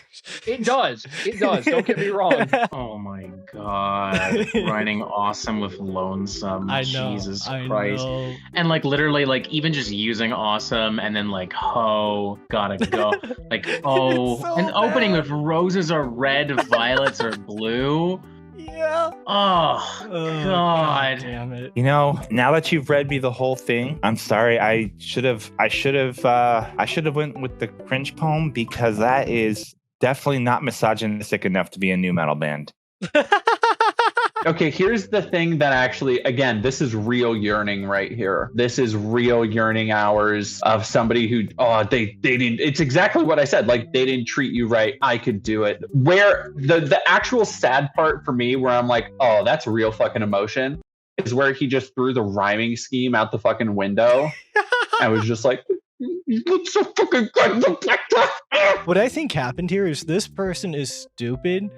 it does. It does. Don't get me wrong. Oh my god. Writing awesome with lonesome. I know. Jesus I Christ. know. And like literally like even just using awesome and then like ho, gotta go. Like oh, so and opening bad. with roses are red, violets are blue. Yeah. Oh, God. Damn it. You know, now that you've read me the whole thing, I'm sorry. I should have went with the cringe poem because that is definitely not misogynistic enough to be a new metal band. Okay, here's the thing that actually, again, this is real yearning right here. This is real yearning hours of somebody who, they didn't, it's exactly what I said. Like, they didn't treat you right. I could do it. Where the actual sad part for me, where I'm like, oh, that's real fucking emotion, is where he just threw the rhyming scheme out the fucking window. I was just like, you look so fucking good. What I think happened here is this person is stupid.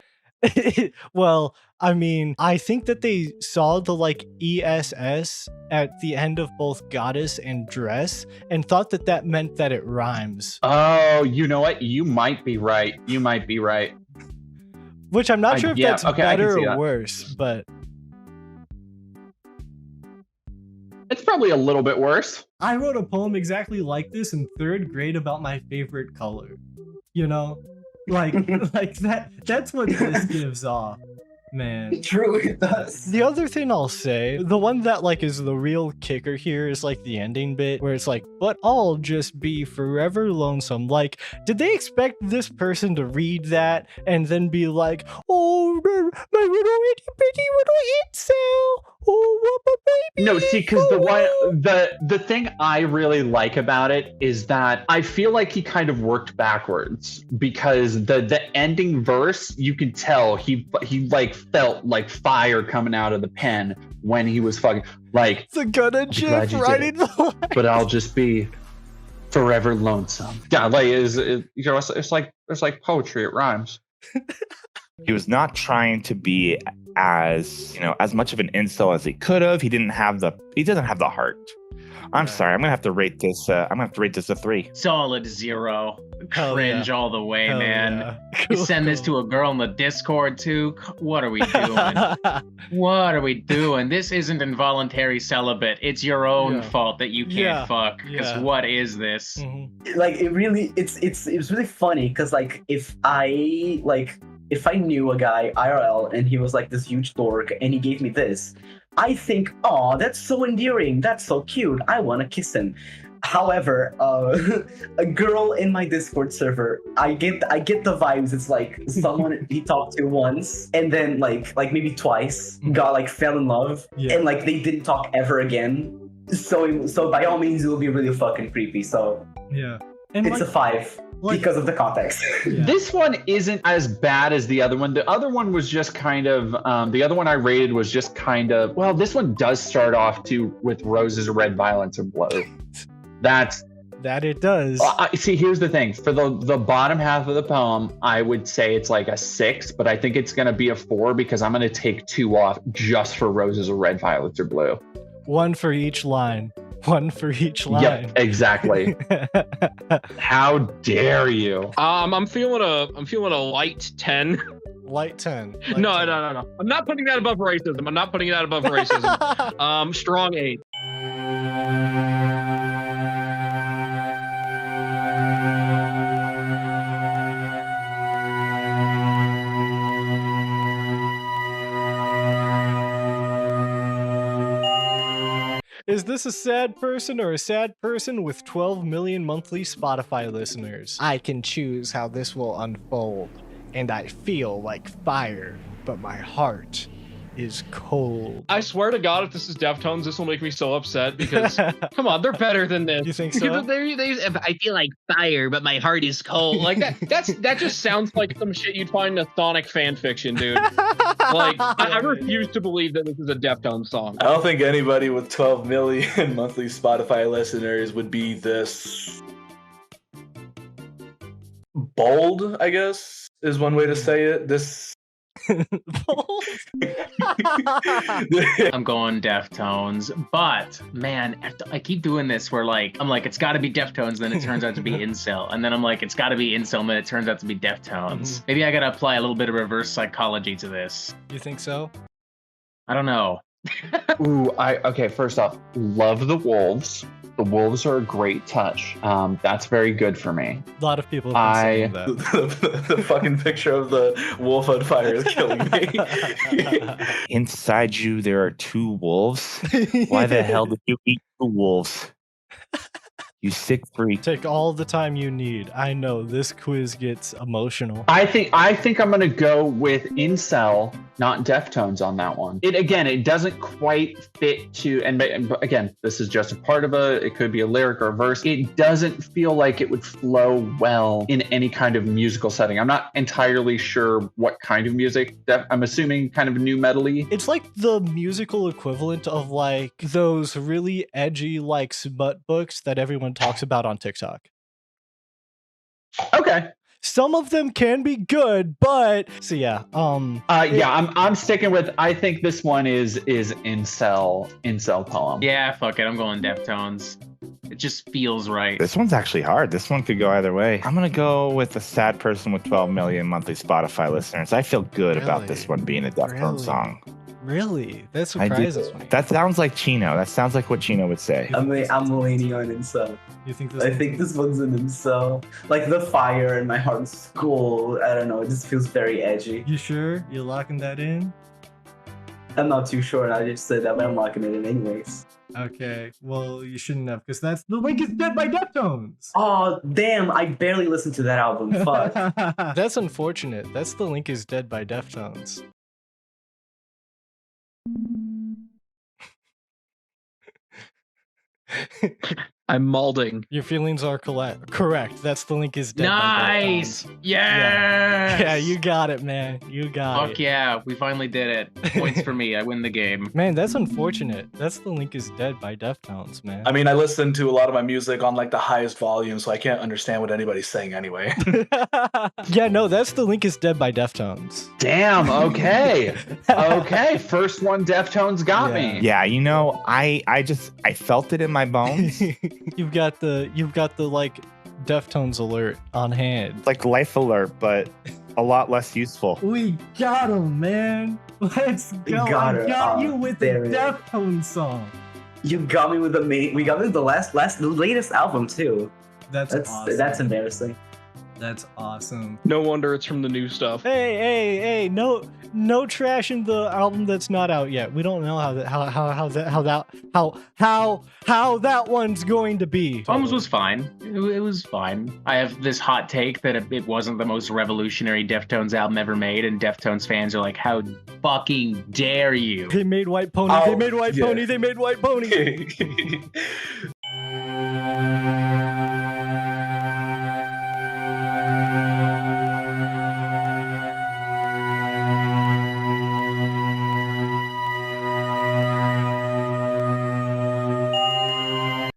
Well, I mean, I think that they saw the like ESS at the end of both goddess and dress and thought that that meant that it rhymes. Oh, you know what? You might be right. You might be right. Which I'm not sure if that's okay, I can better see or that. worse, but It's probably a little bit worse. I wrote a poem exactly like this in 3rd grade about my favorite color. You know? Like that's what this gives off. Man. True, it does. The other thing I'll say, the one that like is the real kicker here is like the ending bit where it's like, but I'll just be forever lonesome. Like, did they expect this person to read that and then be like, oh, my little itty bitty little incel. Oh, what a baby. No, see, because the thing I really like about it is that I feel like he kind of worked backwards, because the ending verse, you could tell he like felt like fire coming out of the pen when he was fucking like the gunna glad jif you right did in the line. but I'll just be forever lonesome. Yeah, like it's like poetry. It rhymes. He was not trying to be as much of an incel as he could have. He doesn't have the heart. I'm sorry. I'm gonna have to rate this. A 3. Solid 0. Hell Cringe yeah. all the way, Hell man. yeah. You send this to a girl in the Discord too. What are we doing? What are we doing? This isn't involuntary celibate. It's your own fault that you can't fuck. Because what is this? Mhm. Like it really, it's really funny because like if I knew a guy IRL and he was like this huge dork and he gave me this, I think, oh, that's so endearing. That's so cute. I want to kiss him. However, a girl in my Discord server, I get the vibes. It's like someone he talked to once and then like maybe twice, got like fell in love, and like they didn't talk ever again. So by all means, it will be really fucking creepy. So Yeah. And it's like, a 5 because of the context. This one isn't as bad as the other one. The other one was just kind of, the other one I rated was just kind of, well, this one does start off too with roses, red, violets, and blue. That it does. See, here's the thing. For the bottom half of the poem, I would say it's like a 6, but I think it's going to be a 4 because I'm going to take 2 off just for roses, or red, violets, or blue. 1 for each line. 1 for each line. Yep, exactly. How dare you? I'm feeling a light 10. Light 10. No. I'm not putting that above racism. Strong 8. Is this a sad person or a sad person with 12 million monthly Spotify listeners? I can choose how this will unfold, and I feel like fire, but my heart is cold. I swear to God, if this is Deftones, this will make me so upset because, come on, they're better than this. You think so? I feel like fire, but my heart is cold. Like that just sounds like some shit you'd find in a Sonic fan fiction, dude. Like, I refuse to believe that this is a Deftones song. I don't think anybody with 12 million monthly Spotify listeners would be this bold, I guess, is one way to say it. This I'm going Deftones, but man, I keep doing this where I'm like, it's got to be Deftones, then it turns out to be Incel, and then I'm like, it's got to be Incel, and then it turns out to be Deftones. Maybe I gotta apply a little bit of reverse psychology to this. You think so? I don't know. Ooh, okay, first off, love the wolves. The wolves are a great touch. That's very good for me. A lot of people have been saying that. the fucking picture of the wolf on fire is killing me. Inside you, there are 2 wolves. Why the hell did you eat 2 wolves? You sick freak. Take all the time you need. I know this quiz gets emotional. I think I'm gonna go with Incel, not Deftones on that one. It doesn't quite fit to, and again, this is just a part of it could be a lyric or a verse. It doesn't feel like it would flow well in any kind of musical setting. I'm not entirely sure what kind of music. I'm assuming kind of new metal-y. It's like the musical equivalent of like those really edgy like smut books that everyone talks about on TikTok. Okay. Some of them can be good, but so yeah. I'm sticking with. I think this one is Incel poem. Yeah, fuck it. I'm going Deftones. It just feels right. This one's actually hard. This one could go either way. I'm gonna go with a sad person with 12 million monthly Spotify listeners. I feel good about this one being a Deftones song. Really? That surprises me. That sounds like Chino. That sounds like what Chino would say. I'm leaning on Incel. You think this? I think this one's an Incel. Like the fire in my heart's cold. I don't know. It just feels very edgy. You sure? You're locking that in? I'm not too sure. I just said that, but I'm locking it in anyways. Okay. Well, you shouldn't have, because that's The Link is Dead by Deftones. Oh, damn. I barely listened to that album. Fuck. That's unfortunate. That's The Link is Dead by Deftones. I'm malding. Your feelings are correct. That's The Link is Dead. Nice. By Deftones. Yes. Yeah, you got it, man. You got it. Fuck yeah, we finally did it. Points for me. I win the game. Man, that's unfortunate. That's The Link is Dead by Deftones, man. I mean, I listen to a lot of my music on like the highest volume, so I can't understand what anybody's saying anyway. Yeah, no, that's The Link is Dead by Deftones. Damn. Okay. Okay. First one, Deftones got me. Yeah, you know, I felt it in my bones. You've got the like Deftones alert on hand. Like Life Alert, but a lot less useful. We got him, man. Let's go. I got you with the Deftones song. You got me with the we got me with the latest album too. That's awesome. That's embarrassing. That's awesome. No wonder it's from the new stuff. Hey, no trashing the album that's not out yet. We don't know how that one's going to be. Poems was fine. It was fine. I have this hot take that it wasn't the most revolutionary Deftones album ever made, and Deftones fans are like, how fucking dare you? They made White Pony. Oh, they made White yeah. Pony. They made White Pony.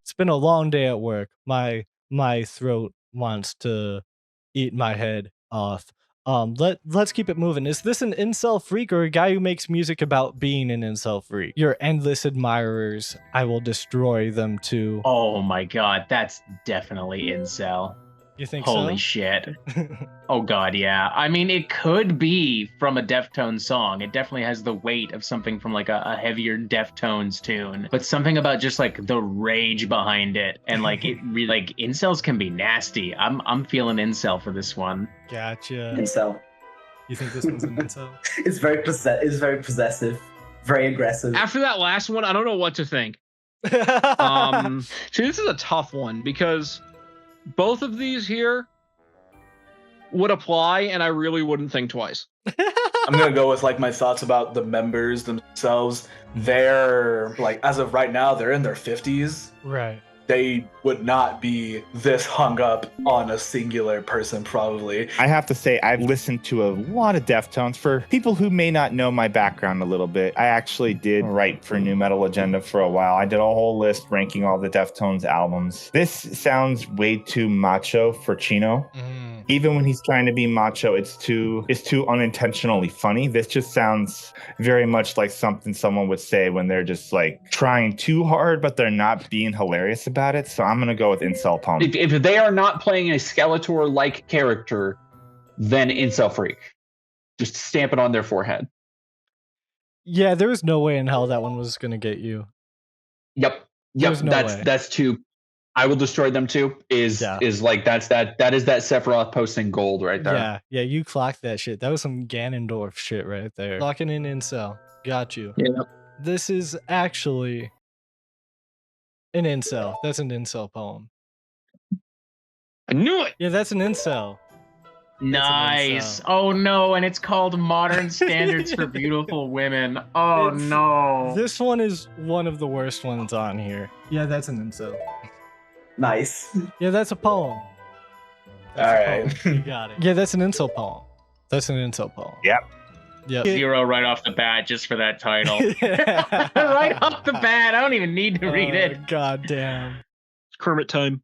It's been a long day at work. My throat wants to eat my head off. Let's keep it moving. Is this an incel freak or a guy who makes music about being an incel freak? Your endless admirers, I will destroy them too. Oh my god, that's definitely incel. You think Holy so? shit. Oh god, yeah. I mean, it could be from a Deftones song. It definitely has the weight of something from like a heavier Deftones tune. But something about just like the rage behind it, and like it really, like incels can be nasty. I'm feeling incel for this one. Gotcha. Incel. You think this one's an incel? It's very possessive, very aggressive. After that last one, I don't know what to think. See, this is a tough one because both of these here would apply, and I really wouldn't think twice. I'm gonna go with like my thoughts about the members themselves. They're like, as of right now, they're in their 50s. Right. They would not be this hung up on a singular person, probably. I have to say, I've listened to a lot of Deftones. For people who may not know my background a little bit, I actually did write for New Metal Agenda for a while. I did a whole list ranking all the Deftones albums. This sounds way too macho for Chino. Even when he's trying to be macho, it's too unintentionally funny. This just sounds very much like something someone would say when they're just like trying too hard, but they're not being hilarious about it. So I'm gonna go with Incel Poem. If they are not playing a Skeletor-like character, then Incel Freak. Just stamp it on their forehead. Yeah, there was no way in hell that one was gonna get you. Yep. There's no way. That's too. I will destroy them too. Is like that is that Sephiroth posting gold right there. Yeah, you clocked that shit. That was some Ganondorf shit right there. Locking in Incel. Got you. Yeah. This is actually an Incel. That's an Incel poem. I knew it. Yeah, that's an Incel. Nice. Oh no, and it's called Modern Standards for Beautiful Women. Oh no. This one is one of the worst ones on here. Yeah, that's an Incel. Nice. Yeah, that's a poem. All right. You got it. Yeah, that's an Incel poem. That's an Incel poem. Yep. Yep. 0 right off the bat just for that title. Right off the bat. I don't even need to read it. God damn. It's Kermit time.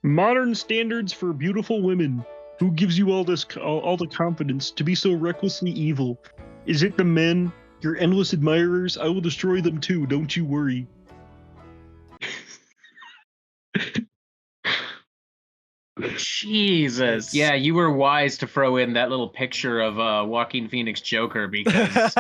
Modern Standards for Beautiful Women. Who gives you all the confidence to be so recklessly evil? Is it the men, your endless admirers? I will destroy them too, don't you worry. Jesus. Yeah, you were wise to throw in that little picture of Joaquin Phoenix Joker because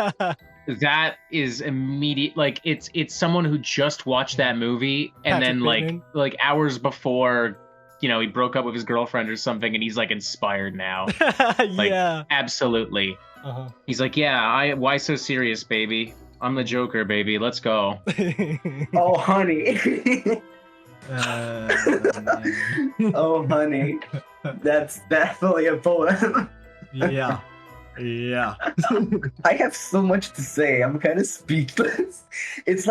that is immediate. Like it's someone who just watched that movie and Patrick then Bateman. like hours before, you know, he broke up with his girlfriend or something, and he's like inspired now. Like, yeah. Absolutely. Uh-huh. He's like, yeah, why so serious, baby? I'm the Joker, baby. Let's go. Oh, honey. Oh, honey. That's definitely a poem. Yeah. Yeah. I have so much to say. I'm kind of speechless. It's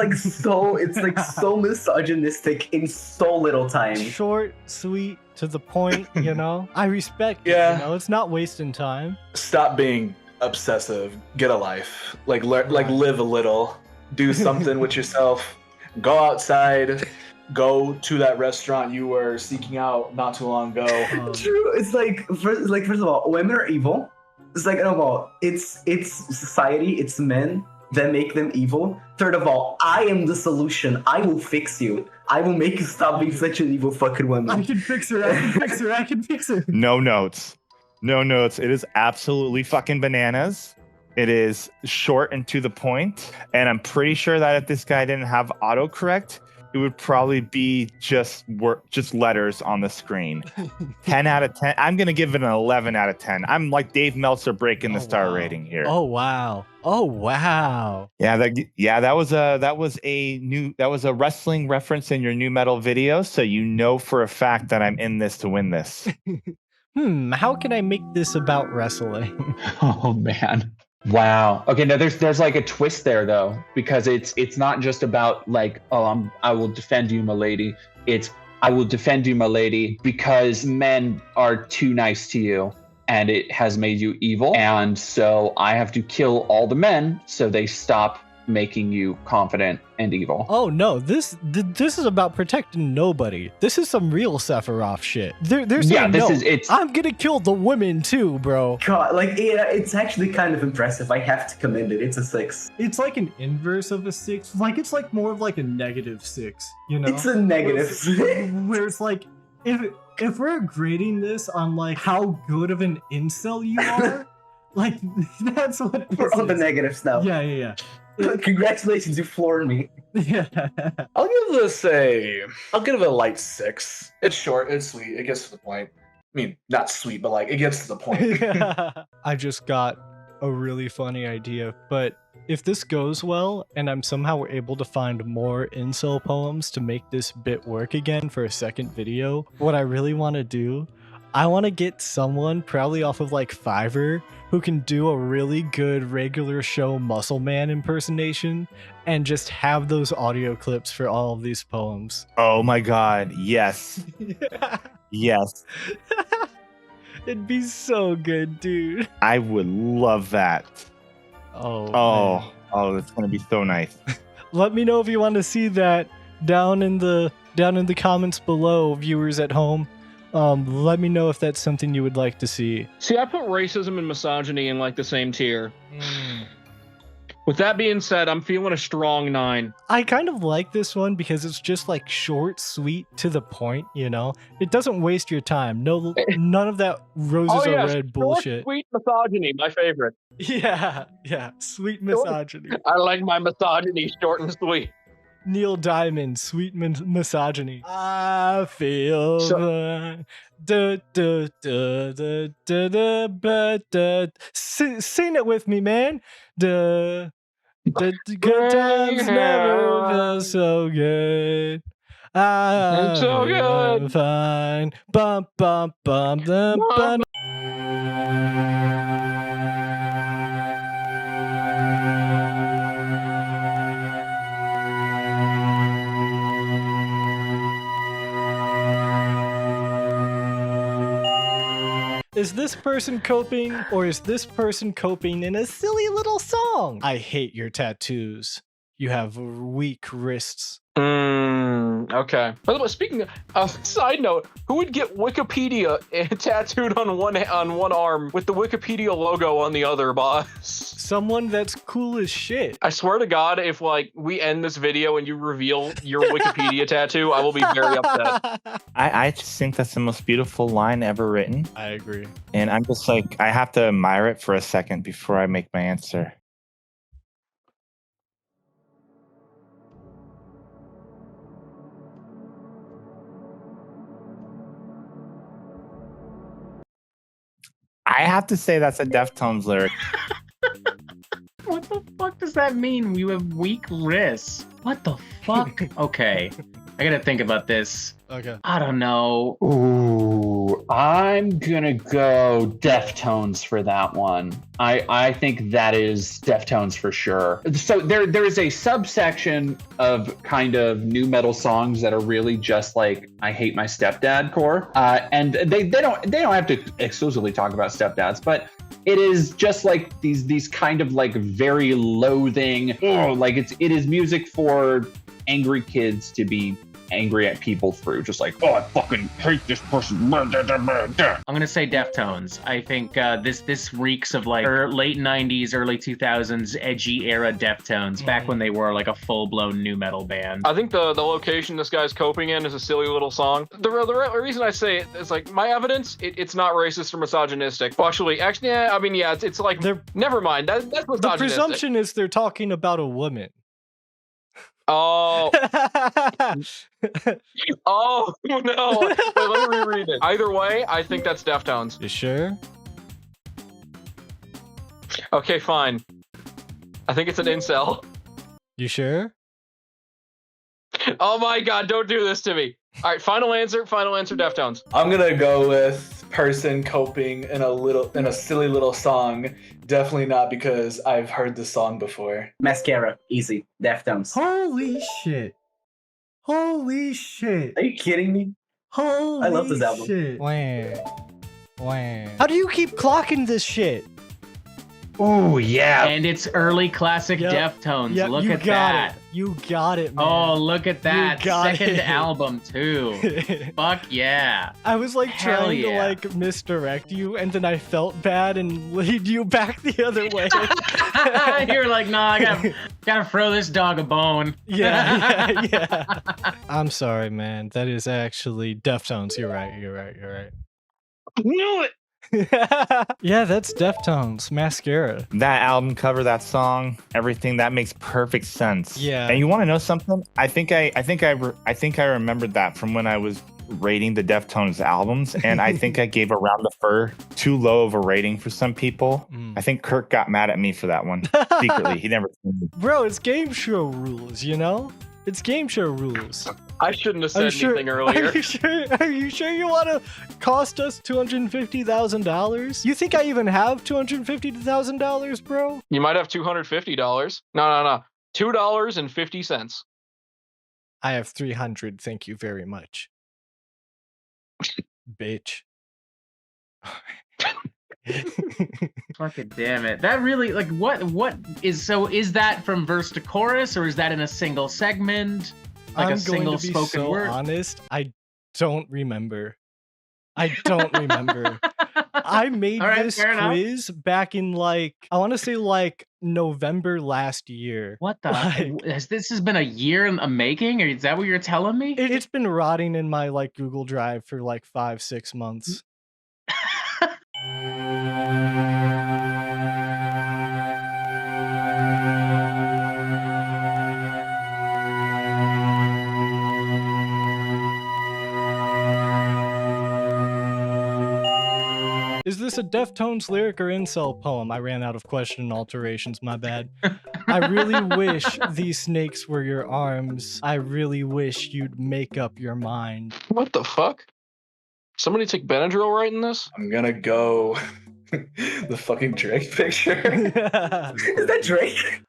so misogynistic in so little time. Short, sweet, to the point, you know? I respect it, Yeah. you know? It's not wasting time. Stop being obsessive. Get a life. Like live a little. Do something with yourself. Go outside. Go to that restaurant you were seeking out not too long ago. True. It's first of all, women are evil. Second of all, it's society, it's men that make them evil. Third of all, I am the solution. I will fix you. I will make you stop being such an evil fucking woman. I can fix her. I can fix her. No notes. No notes. It is absolutely fucking bananas. It is short and to the point. And I'm pretty sure that if this guy didn't have autocorrect, it would probably be just letters on the screen. 10 out of 10. I'm going to give it an 11 out of 10. I'm like Dave Meltzer breaking the star rating here. Oh, wow. Oh, wow. Yeah, that was a wrestling reference in your new metal video, so you know for a fact that I'm in this to win this. How can I make this about wrestling? Oh man. Wow. Okay, now there's like a twist there though, because it's not just about like, oh, I will defend you, my lady. It's I will defend you, my lady, because men are too nice to you and it has made you evil. And so I have to kill all the men so they stop making you confident and evil. Oh no, this is about protecting nobody. This is some real Sephiroth shit. They're saying, I'm gonna kill the women too, bro. God, it's actually kind of impressive. I have to commend it. It's a 6. It's like an inverse of a 6. Like it's like more of like a -6, you know? It's a -6. Where it's like if we're grading this on like how good of an incel you are, like that's what we're on the negatives now. Yeah. Congratulations, you floored me. Yeah. I'll give it a light 6. It's short, it's sweet, it gets to the point. I mean, not sweet, but like it gets to the point. I just got a really funny idea, but if this goes well and I'm somehow able to find more incel poems to make this bit work again for a second video, what I really want to do, I want to get someone probably off of like Fiverr who can do a really good regular show Muscle Man impersonation and just have those audio clips for all of these poems. Oh my god, yes. Yes. It'd be so good, dude. I would love that. Oh, it's gonna be so nice. Let me know if you want to see that down in the comments below, viewers at home. Let me know if that's something you would like to see. See, I put racism and misogyny in like the same tier. With that being said, I'm feeling a strong 9. I kind of like this one because it's just like short, sweet, to the point, you know? It doesn't waste your time. No, none of that roses are red bullshit. Sweet misogyny, my favorite. Yeah, sweet misogyny. I like my misogyny short and sweet. Neil Diamond, sweet misogyny. I feel sing it with me, man. The good times never feel so good. I'm so good. Fine. Bum bum bum bum. Is this person coping, or is this person coping in a silly little song? I hate your tattoos. You have weak wrists. Okay. By the way, speaking of side note, who would get Wikipedia tattooed on one arm with the Wikipedia logo on the other, boss? Someone that's cool as shit. I swear to God, if like we end this video and you reveal your Wikipedia tattoo, I will be very upset. I just think that's the most beautiful line ever written. I agree. And I'm just like, I have to admire it for a second before I make my answer. I have to say that's a Deftones lyric. What the fuck does that mean? You have weak wrists. What the fuck? Okay, I gotta think about this. Okay. I don't know. Ooh, I'm gonna go Deftones for that one. I think that is Deftones for sure. So there is a subsection of kind of new metal songs that are really just like I hate my stepdad core, and they don't have to exclusively talk about stepdads, but it is just like these kind of like very loathing. Like it is music for angry kids to be angry at people through, just like, oh, I fucking hate this person. I'm gonna say Deftones. I think this reeks of like late 90s, early 2000s edgy era Deftones, back when they were like a full-blown new metal band. I think the location this guy's coping in is a silly little song. The reason I say it is like my evidence, it's not racist or misogynistic. Well, actually, yeah, I mean, yeah, it's like, never mind. That's misogynistic. The presumption is they're talking about a woman. Oh. Oh, no. Wait, let me reread it. Either way, I think that's Deftones. You sure? Okay, fine. I think it's an incel. You sure? Oh my God, don't do this to me. All right, final answer, Deftones. I'm gonna go with person coping in a silly little song. Definitely not because I've heard the song before. Mascara, easy. Deftones. Holy shit. Holy shit. Are you kidding me? Holy I love this album. Shit. Wham. How do you keep clocking this shit? Oh yeah. And it's early classic Deftones. Yep, look at got that. It. You got it, man. Oh, look at that. Second it. album too. Fuck yeah. I was like Hell trying to like misdirect you, and then I felt bad and lead you back the other way. You're like, nah, I gotta throw this dog a bone. Yeah. I'm sorry, man. That is actually Deftones. You're right. Knew it. Yeah, that's Deftones. Mascara. That album cover, that song, everything, that makes perfect sense. Yeah. And you want to know something? I think I remembered that from when I was rating the Deftones albums, and I think I gave Around the Fur too low of a rating for some people. I think Kirk got mad at me for that one secretly. He never told me. Bro, it's game show rules, you know? It's game show rules. I shouldn't have said anything earlier. Are you sure you want to cost us $250,000? You think I even have $250,000, bro? You might have $250. No. $2.50. I have 300. Thank you very much. Bitch. Fucking damn it. That really, like, what is that from verse to chorus, or is that in a single segment? Like I'm a single going to be spoken so word? honest, I don't remember. I made this quiz back in I want to say November last year. What the? This has been a year in the making? Or is that what you're telling me? It's been rotting in my Google Drive for 5-6 months. Is this a Deftones lyric or incel poem? I ran out of question alterations, my bad. I really wish these snakes were your arms. I really wish you'd make up your mind. What the fuck? Somebody take Benadryl right in this? I'm gonna go the fucking Drake picture. Is that Drake?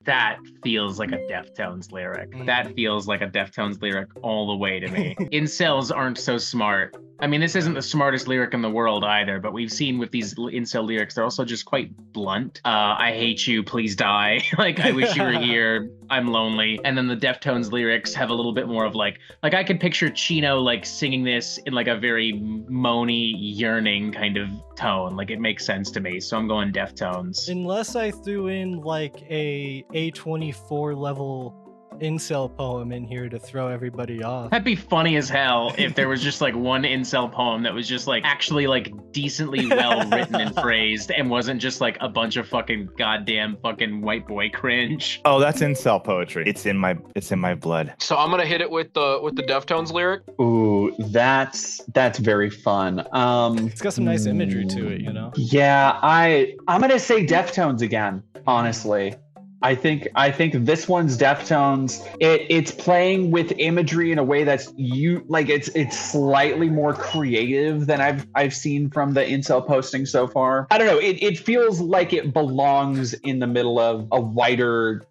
That feels like a Deftones lyric. That feels like a Deftones lyric all the way to me. Incels aren't so smart. I mean, this isn't the smartest lyric in the world either, but we've seen with these incel lyrics, they're also just quite blunt. I hate you, please die. I wish you were here, I'm lonely. And then the Deftones lyrics have a little bit more of I could picture Chino singing this in a very moany, yearning kind of tone. It makes sense to me, so I'm going Deftones. Unless I threw in a A24 level incel poem in here to throw everybody off. That'd be funny as hell if there was just one incel poem that was just actually decently well written and phrased and wasn't just a bunch of fucking goddamn fucking white boy cringe. Oh, that's incel poetry. It's in my blood. So I'm gonna hit it with the Deftones lyric. Ooh, that's very fun. It's got some nice imagery to it, you know? Yeah, I'm gonna say Deftones again, honestly. I think this one's Deftones. It's playing with imagery in a way that's it's slightly more creative than I've seen from the incel posting so far. I don't know. It feels like it belongs in the middle of a wider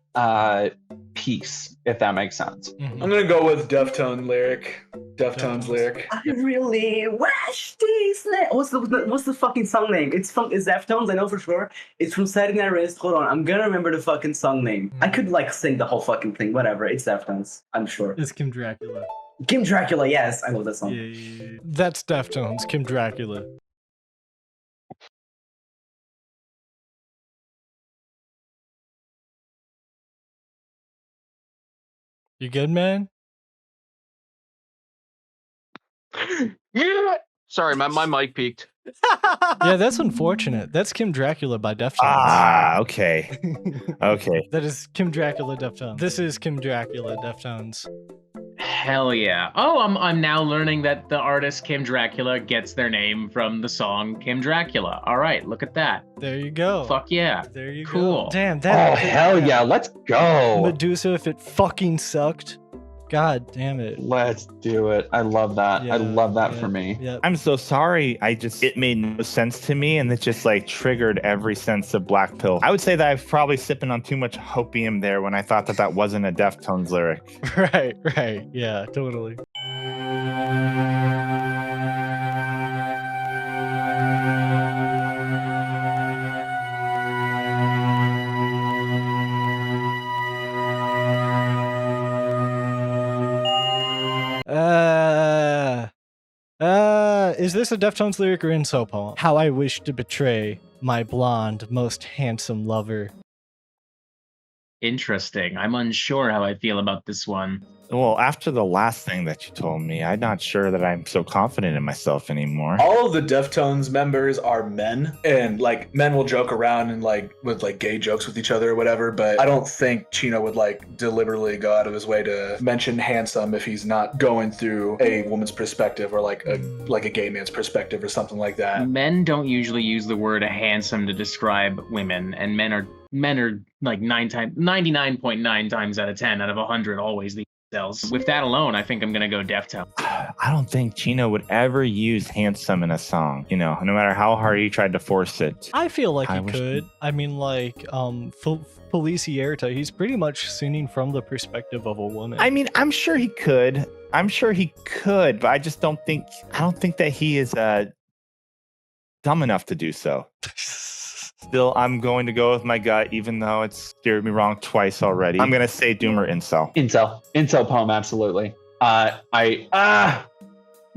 piece, if that makes sense. I'm gonna go with Deftones lyric. I really wish these. What's the fucking song name? It's Deftones. I know for sure. It's from Setting That Wrist. Hold on, I'm gonna remember the fucking song name. I could sing the whole fucking thing. Whatever. It's Deftones. I'm sure. It's Kim Dracula. Kim Dracula. Yes, I love that song. Yeah. That's Deftones. Kim Dracula. You good, man? Yeah. Sorry, my mic peaked. Yeah, that's unfortunate. That's Kim Dracula by Deftones. Ah, okay. Okay. That is Kim Dracula Deftones. This is Kim Dracula Deftones. Hell yeah. Oh, I'm now learning that the artist Kim Dracula gets their name from the song Kim Dracula. All right, look at that. There you go. Fuck yeah. There you cool. go. Damn, that. Oh, hell yeah. Let's go. Medusa, if it fucking sucked. God damn it. Let's do it. I love that. Yeah, I love that yeah, for me. Yeah. I'm so sorry. It made no sense to me, and it just triggered every sense of black pill. I would say that I was probably sipping on too much hopium there when I thought that wasn't a Deftones lyric. Right. Yeah, totally. Is this a Deftones lyric or incel poem? How I wish to betray my blonde, most handsome lover. Interesting. I'm unsure how I feel about this one. Well, after the last thing that you told me, I'm not sure that I'm so confident in myself anymore. All of the Deftones members are men, and like men will joke around and like with like gay jokes with each other or whatever, but I don't think Chino would like deliberately go out of his way to mention handsome if he's not going through a woman's perspective or like a gay man's perspective or something like that. Men don't usually use the word handsome to describe women, and men are like 99.9 times out of 10 out of 100 always the incels. With that alone, I think I'm gonna go Deftones. I don't think Chino would ever use handsome in a song, you know, no matter how hard he tried to force it. I feel like he could. I mean, like, Felicierta, he's pretty much singing from the perspective of a woman. I mean, I'm sure he could. But I just don't think that he is dumb enough to do so. Still, I'm going to go with my gut, even though it's steered me wrong twice already. I'm going to say Doomer Incel. Incel poem, absolutely. Incel.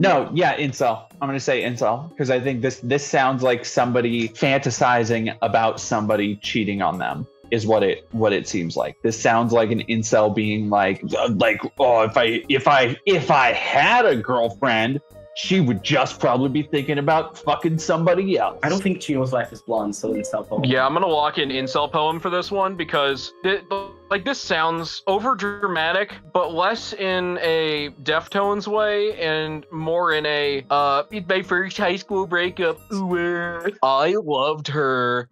I'm going to say Incel, because I think this sounds like somebody fantasizing about somebody cheating on them. Is what it seems like. This sounds like an incel being like, oh, if I had a girlfriend, she would just probably be thinking about fucking somebody else. I don't think Chino's wife is blonde, so incel poem. Yeah, I'm gonna lock in incel poem for this one because this sounds over dramatic, but less in a Deftones way and more in a it's my first high school breakup. I loved her.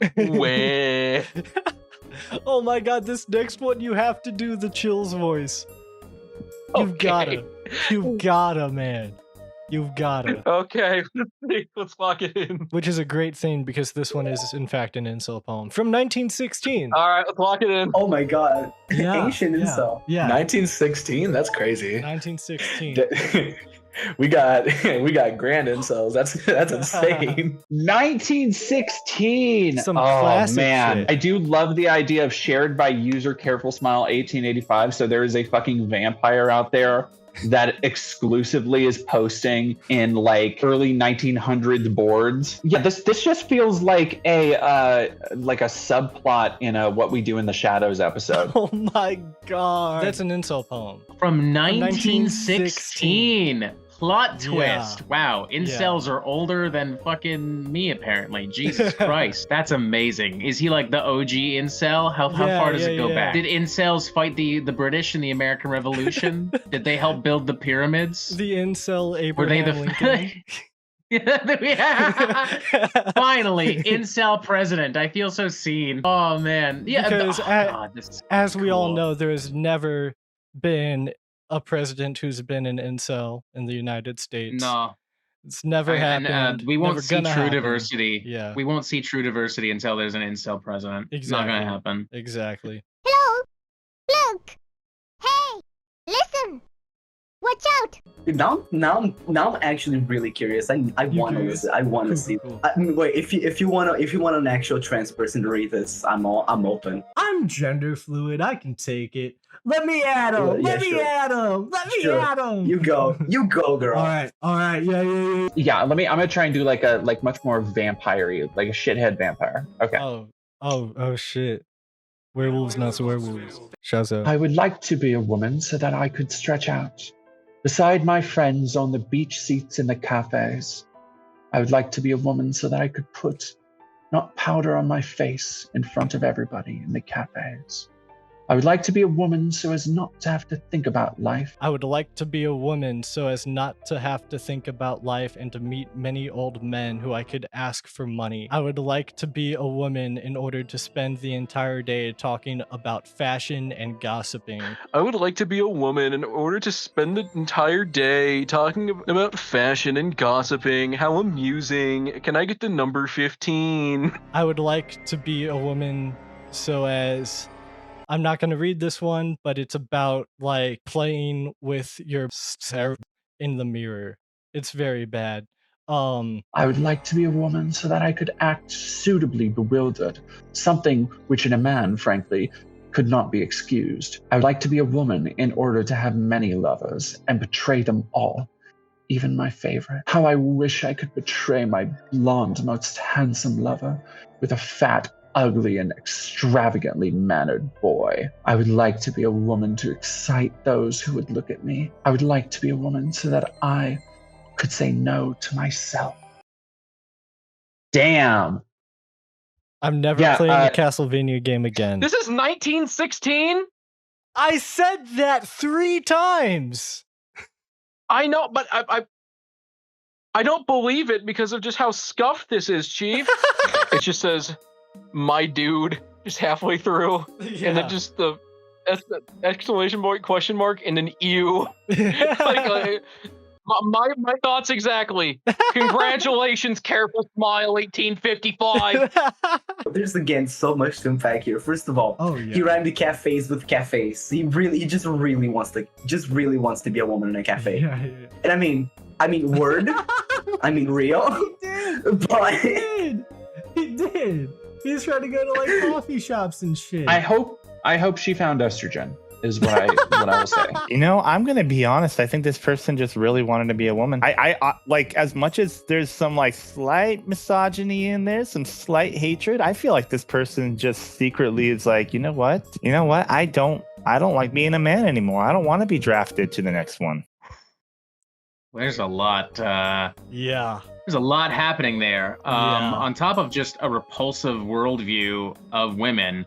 Oh my god, this next one you have to do the Chills voice. You've gotta, man. You've gotta. Okay, let's lock it in. Which is a great thing because this one is in fact an incel poem from 1916. All right, let's lock it in. Oh my god. Yeah, Ancient incel. Yeah. 1916? That's crazy. 1916. We got grand incels. That's insane. 1916. Some classic man, shit. I do love the idea of shared by user Careful Smile 1885. So there is a fucking vampire out there that exclusively is posting in like early 1900s boards. Yeah, this just feels like a subplot in a What We Do in the Shadows episode. Oh my god. That's an incel poem. From 1916. Plot twist. Yeah. Wow. Incels are older than fucking me, apparently. Jesus Christ. That's amazing. Is he like the OG incel? How far does it go back? Did incels fight the British in the American Revolution? Did they help build the pyramids? The incel Abraham Lincoln. Finally, incel president. I feel so seen. Oh man. Yeah. Because as we all cool. know, there has never been a president who's been an incel in the United States. No. It's never happened. We won't see true diversity. Yeah. We won't see true diversity until there's an incel president. Exactly. It's not gonna happen. Exactly. Hello? Look! Hey! Listen! Watch out! Now I'm actually really curious. I want to listen. I want to see. Cool. I mean, wait, if you want an actual trans person to read this, I'm open. I'm gender fluid. I can take it. Let me at him. Yeah, Let me sure. at him. Let me Sure. at him. You go, girl. All right. Yeah. Yeah, I'm gonna try and do like much more vampire-y, like a shithead vampire. Okay. Oh shit. Werewolves, not so werewolves. Shazza. I would like to be a woman so that I could stretch out beside my friends on the beach seats in the cafes. I would like to be a woman so that I could put not powder on my face in front of everybody in the cafes. I would like to be a woman so as not to have to think about life. I would like to be a woman so as not to have to think about life and to meet many old men who I could ask for money. I would like to be a woman in order to spend the entire day talking about fashion and gossiping. I would like to be a woman in order to spend the entire day talking about fashion and gossiping. How amusing. Can I get the number 15? I would like to be a woman so as... I'm not going to read this one, but it's about like playing with your in the mirror. It's very bad. I would like to be a woman so that I could act suitably bewildered, something which in a man, frankly, could not be excused. I would like to be a woman in order to have many lovers and betray them all, even my favorite. How I wish I could betray my blonde, most handsome lover with a fat, ugly and extravagantly mannered boy. I would like to be a woman to excite those who would look at me. I would like to be a woman so that I could say no to myself. Damn. I'm never playing a Castlevania game again. This is 1916? I said that 3 times! I know, but I don't believe it because of just how scuffed this is, Chief. It just says, my dude, just halfway through. Yeah. And then just the exclamation point, question mark, and an ew. My thoughts exactly. Congratulations, careful smile, 1855. There's again so much to unpack here. First of all, he rhymed the cafes with cafes. He just really wants to be a woman in a cafe. Yeah. And I mean word. I mean real. He did. He's trying to go to like coffee shops and shit. I hope she found estrogen. Is what I will say. You know, I'm gonna be honest. I think this person just really wanted to be a woman. I like, as much as there's some like slight misogyny in there, some slight hatred, I feel like this person just secretly is like, you know what? I don't like being a man anymore. I don't want to be drafted to the next one. There's a lot. Yeah. There's a lot happening there. On top of just a repulsive worldview of women.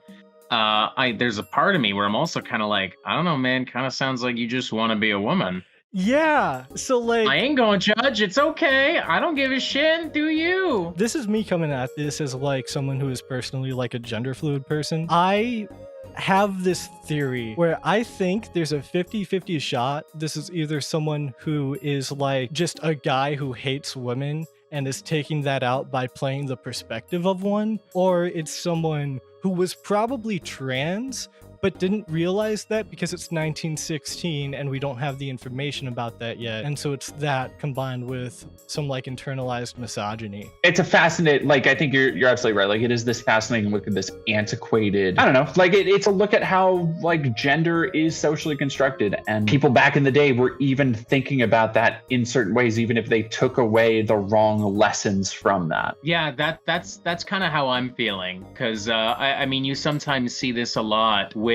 There's a part of me where I'm also kind of like, I don't know, man, kind of sounds like you just want to be a woman. Yeah, so like... I ain't gonna judge, it's okay. I don't give a shit, do you? This is me coming at this as like someone who is personally like a gender fluid person. I have this theory where I think there's a 50-50 shot. This is either someone who is like just a guy who hates women and is taking that out by playing the perspective of one, or it's someone who was probably trans, but didn't realize that because it's 1916 and we don't have the information about that yet. And so it's that combined with some like internalized misogyny. It's a fascinating, like, I think you're absolutely right. Like, it is this fascinating look at this antiquated, I don't know, like it's a look at how like gender is socially constructed. And people back in the day were even thinking about that in certain ways, even if they took away the wrong lessons from that. Yeah, that's kind of how I'm feeling. Because I mean, you sometimes see this a lot with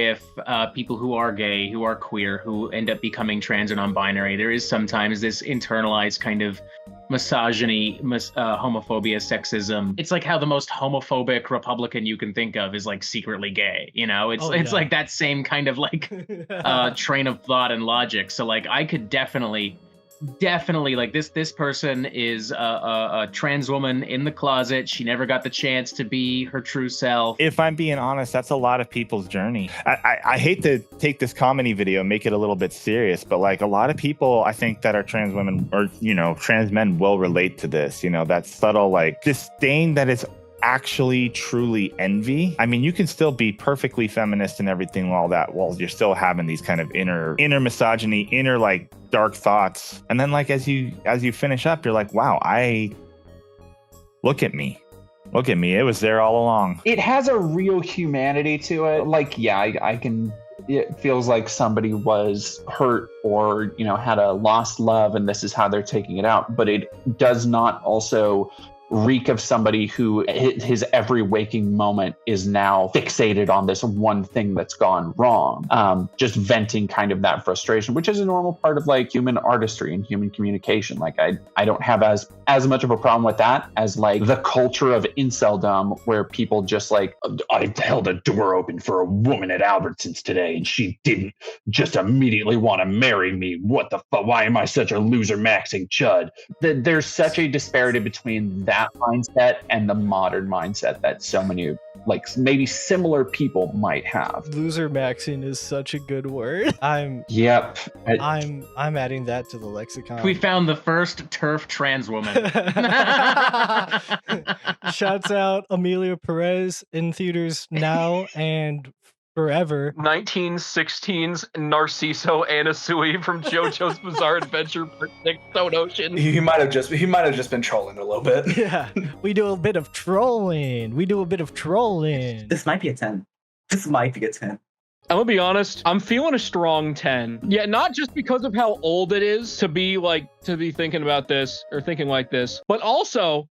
people who are gay, who are queer, who end up becoming trans or non-binary. There is sometimes this internalized kind of misogyny, homophobia, sexism. It's like how the most homophobic Republican you can think of is like secretly gay. You know, it's like that same kind of like train of thought and logic. So like I could definitely like this person is a trans woman in the closet. She never got the chance to be her true self. If I'm being honest, that's a lot of people's journey. I hate to take this comedy video and make it a little bit serious, but like a lot of people I think that are trans women or, you know, trans men will relate to this, you know, that subtle like disdain that is actually truly envy. I mean, you can still be perfectly feminist and everything all that while you're still having these kind of inner misogyny, inner like dark thoughts. And then like as you finish up, you're like, wow, look at me, it was there all along. It has a real humanity to it. Like, yeah, I can, it feels like somebody was hurt or, you know, had a lost love and this is how they're taking it out, but it does not also reek of somebody who his every waking moment is now fixated on this one thing that's gone wrong. Just venting kind of that frustration, which is a normal part of like human artistry and human communication. Like I don't have as much of a problem with that as like the culture of inceldom where people just like, I held a door open for a woman at Albertsons today and she didn't just immediately want to marry me. What the fuck? Why am I such a loser maxing chud? There's such a disparity between that mindset and the modern mindset that so many like maybe similar people might have. Loser maxing is such a good word. I'm adding that to the lexicon. We found the first TERF trans woman. Shouts out Amelia Perez, in theaters now and forever. 1916's Narciso Anasui from JoJo's Bizarre Adventure Part 6 Stone Ocean. He might have just been trolling a little bit. Yeah, we do a bit of trolling. This might be a 10. I'm gonna be honest, I'm feeling a strong 10. Yeah, not just because of how old it is to be thinking about this or thinking like this, but also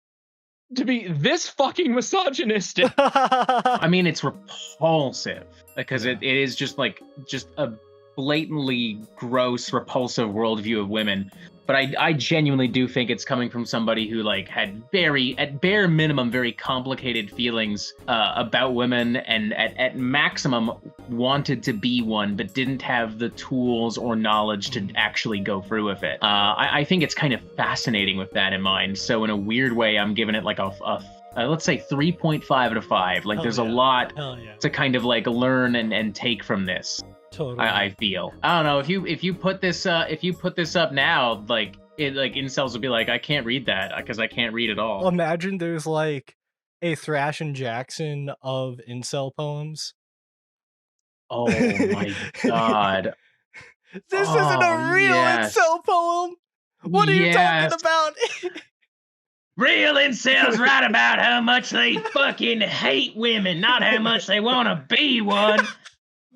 to be this fucking misogynistic. I mean, it's repulsive because it is just a blatantly gross, repulsive worldview of women. But I genuinely do think it's coming from somebody who had at bare minimum, very complicated feelings about women, and at maximum wanted to be one, but didn't have the tools or knowledge to actually go through with it. I think it's kind of fascinating with that in mind. So in a weird way, I'm giving it let's say 3.5 out of 5. There's a lot to kind of learn and take from this. Totally. I feel. I don't know if you put this up now, incels would be like, I can't read that because I can't read at all. Imagine there's a Thrash and Jackson of incel poems. Oh my god. This isn't a real incel poem. What are you talking about? Real incels write about how much they fucking hate women, not how much they want to be one.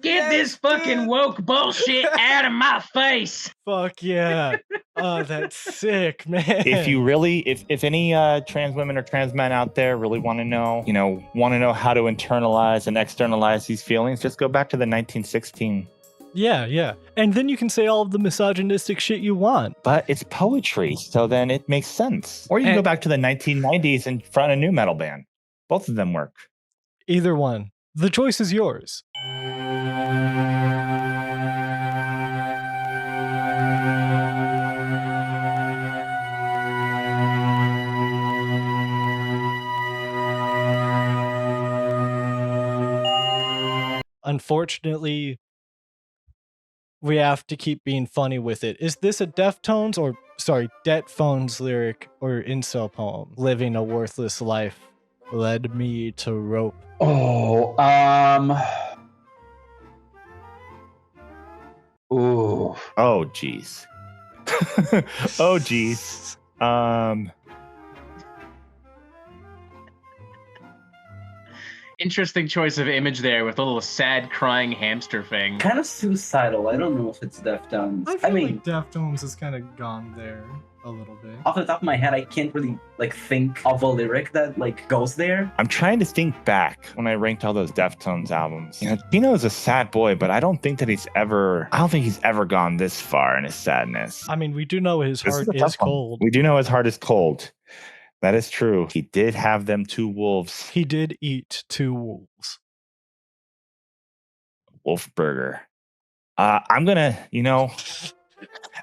Get this fucking woke bullshit out of my face. Fuck yeah. Oh, that's sick, man. If you really, if any trans women or trans men out there really want to know how to internalize and externalize these feelings, just go back to the 1916. Yeah. And then you can say all of the misogynistic shit you want. But it's poetry, so then it makes sense. Or you can go back to the 1990s and front a new metal band. Both of them work. Either one. The choice is yours. Unfortunately, we have to keep being funny with it. Is this a Deftones lyric or incel poem? Living a worthless life led me to rope. Oh, ooh. Oh, geez. Oh, geez. Interesting choice of image there with a little sad crying hamster thing. Kind of suicidal. I don't know if it's Deftones. I mean, Deftones has kind of gone there a little bit. Off the top of my head, I can't really think of a lyric that goes there. I'm trying to think back when I ranked all those Deftones albums. Tino is a sad boy, but I don't think he's ever gone this far in his sadness. I mean, we do know his heart is cold. We do know his heart is cold. That is true. He did have them 2 wolves. He did eat 2 wolves. Wolf burger. I'm gonna,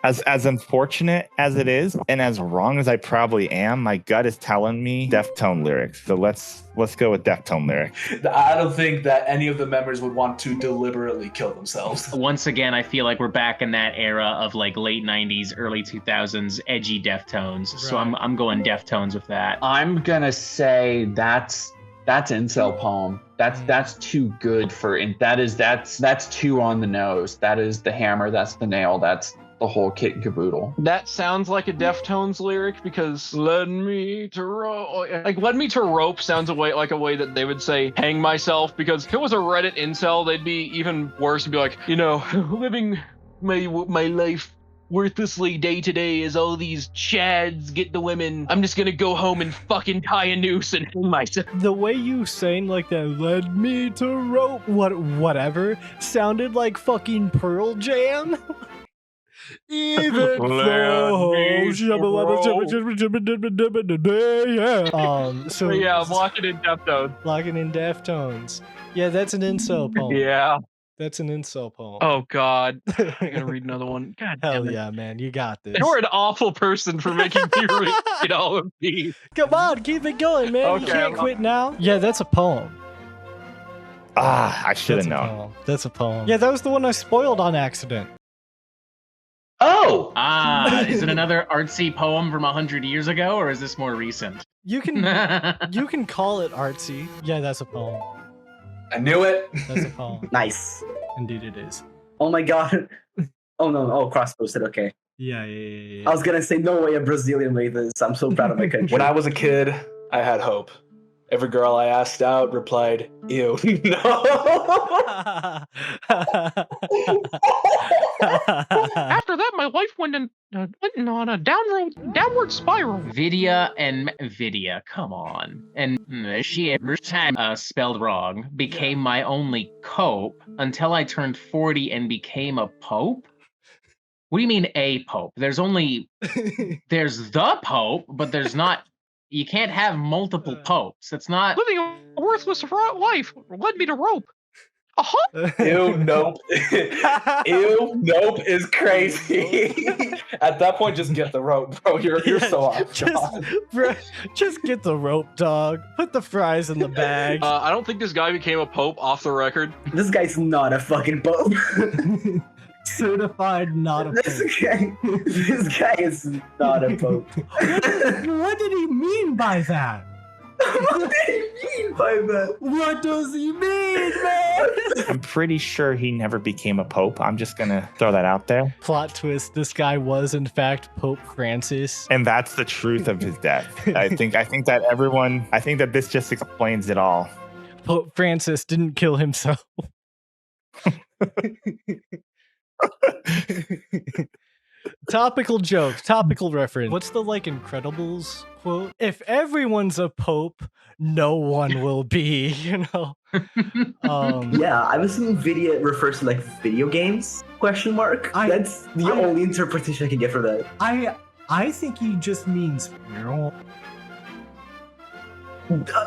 as unfortunate as it is, and as wrong as I probably am, my gut is telling me Deftone lyrics. So let's go with Deftone lyrics. I don't think that any of the members would want to deliberately kill themselves. Once again, I feel like we're back in that era of late 90s, early 2000s edgy Deftones. Right. So I'm going Deftones with that. I'm gonna say that's incel poem. That's too good for, and that's too on the nose. That is the hammer. That's the nail. That's the whole kit and caboodle. That sounds like a Deftones lyric because led me to rope sounds like a way that they would say hang myself, because if it was a Reddit incel, they'd be even worse and be like, living my life worthlessly day to day as all these chads get the women. I'm just gonna go home and fucking tie a noose and hang myself. The way you sang that led me to rope whatever sounded like fucking Pearl Jam. Even though yeah. So yeah, I'm locking in Deftones. Locking in Deftones. Yeah, that's an incel poem. Yeah. That's an incel poem. Oh God. I gotta read another one. God damn Hell yeah, man. You got this. You're an awful person for making me read all of these. Come on, keep it going, man. Okay, you can't quit now. Yeah, that's a poem. I should have known. That's a poem. Yeah, that was the one I spoiled on accident. Oh! Is it another artsy poem from 100 years ago, or is this more recent? You can call it artsy. Yeah, that's a poem. I knew it. That's a poem. Nice. Indeed it is. Oh my god. Oh no, cross-posted, okay. Yeah. I was gonna say, no way a Brazilian made this. I'm so proud of my country. When I was a kid, I had hope. Every girl I asked out replied, ew. No. After that, my life went in went on a downward spiral. Vidya and Vidya, come on. And she every time spelled wrong became my only cope until I turned 40 and became a pope. What do you mean a pope? There's the pope, but there's not. You can't have multiple popes. That's not. Living a worthless life led me to rope. Ew, nope. Ew, nope is crazy. At that point, just get the rope, bro. You're so off. Just get the rope, dog. Put the fries in the bag. I don't think this guy became a pope off the record. This guy's not a fucking pope. Certified not a pope. This guy is not a pope. What did he mean by that? What did he mean by that? What does he mean, man? I'm pretty sure he never became a pope. I'm just gonna throw that out there. Plot twist, this guy was in fact Pope Francis. And that's the truth of his death. I think that this just explains it all. Pope Francis didn't kill himself. Topical joke, topical reference. What's the Incredibles quote? If everyone's a pope, no one will be, you know? Yeah, I'm assuming video refers to video games, question mark. That's the only interpretation I can get for that. I think he just means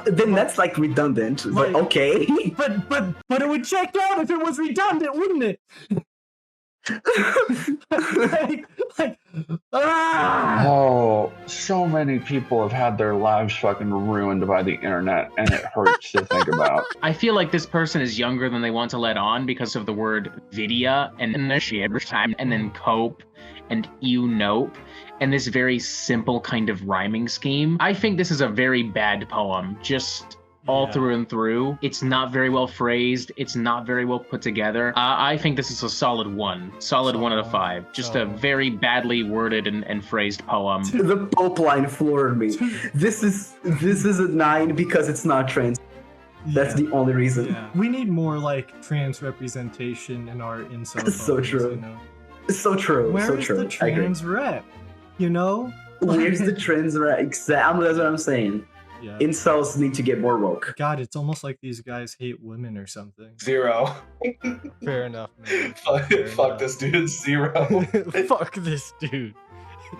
then that's redundant, but okay. But it would check out if it was redundant, wouldn't it? Oh, so many people have had their lives fucking ruined by the internet, and it hurts to think about. I feel like this person is younger than they want to let on because of the word Vidya and initiate time and then cope and nope and this very simple kind of rhyming scheme. I think this is a very bad poem, just all through and through. It's not very well phrased. It's not very well put together. I think this is a solid 1 out of 5. Just a very badly worded and phrased poem. The Pope line floored me. This is a 9 because it's not trans. That's the only reason. Yeah. We need more trans representation in our incel. It's so true. You know? It's so true. Where's so true. the trans rep? You know? Where's the trans rep? Exactly. That's what I'm saying. Yeah. Incels need to get more woke. God, it's almost like these guys hate women or something. 0. Fair enough, man. Fuck this dude. 0. Fuck this dude.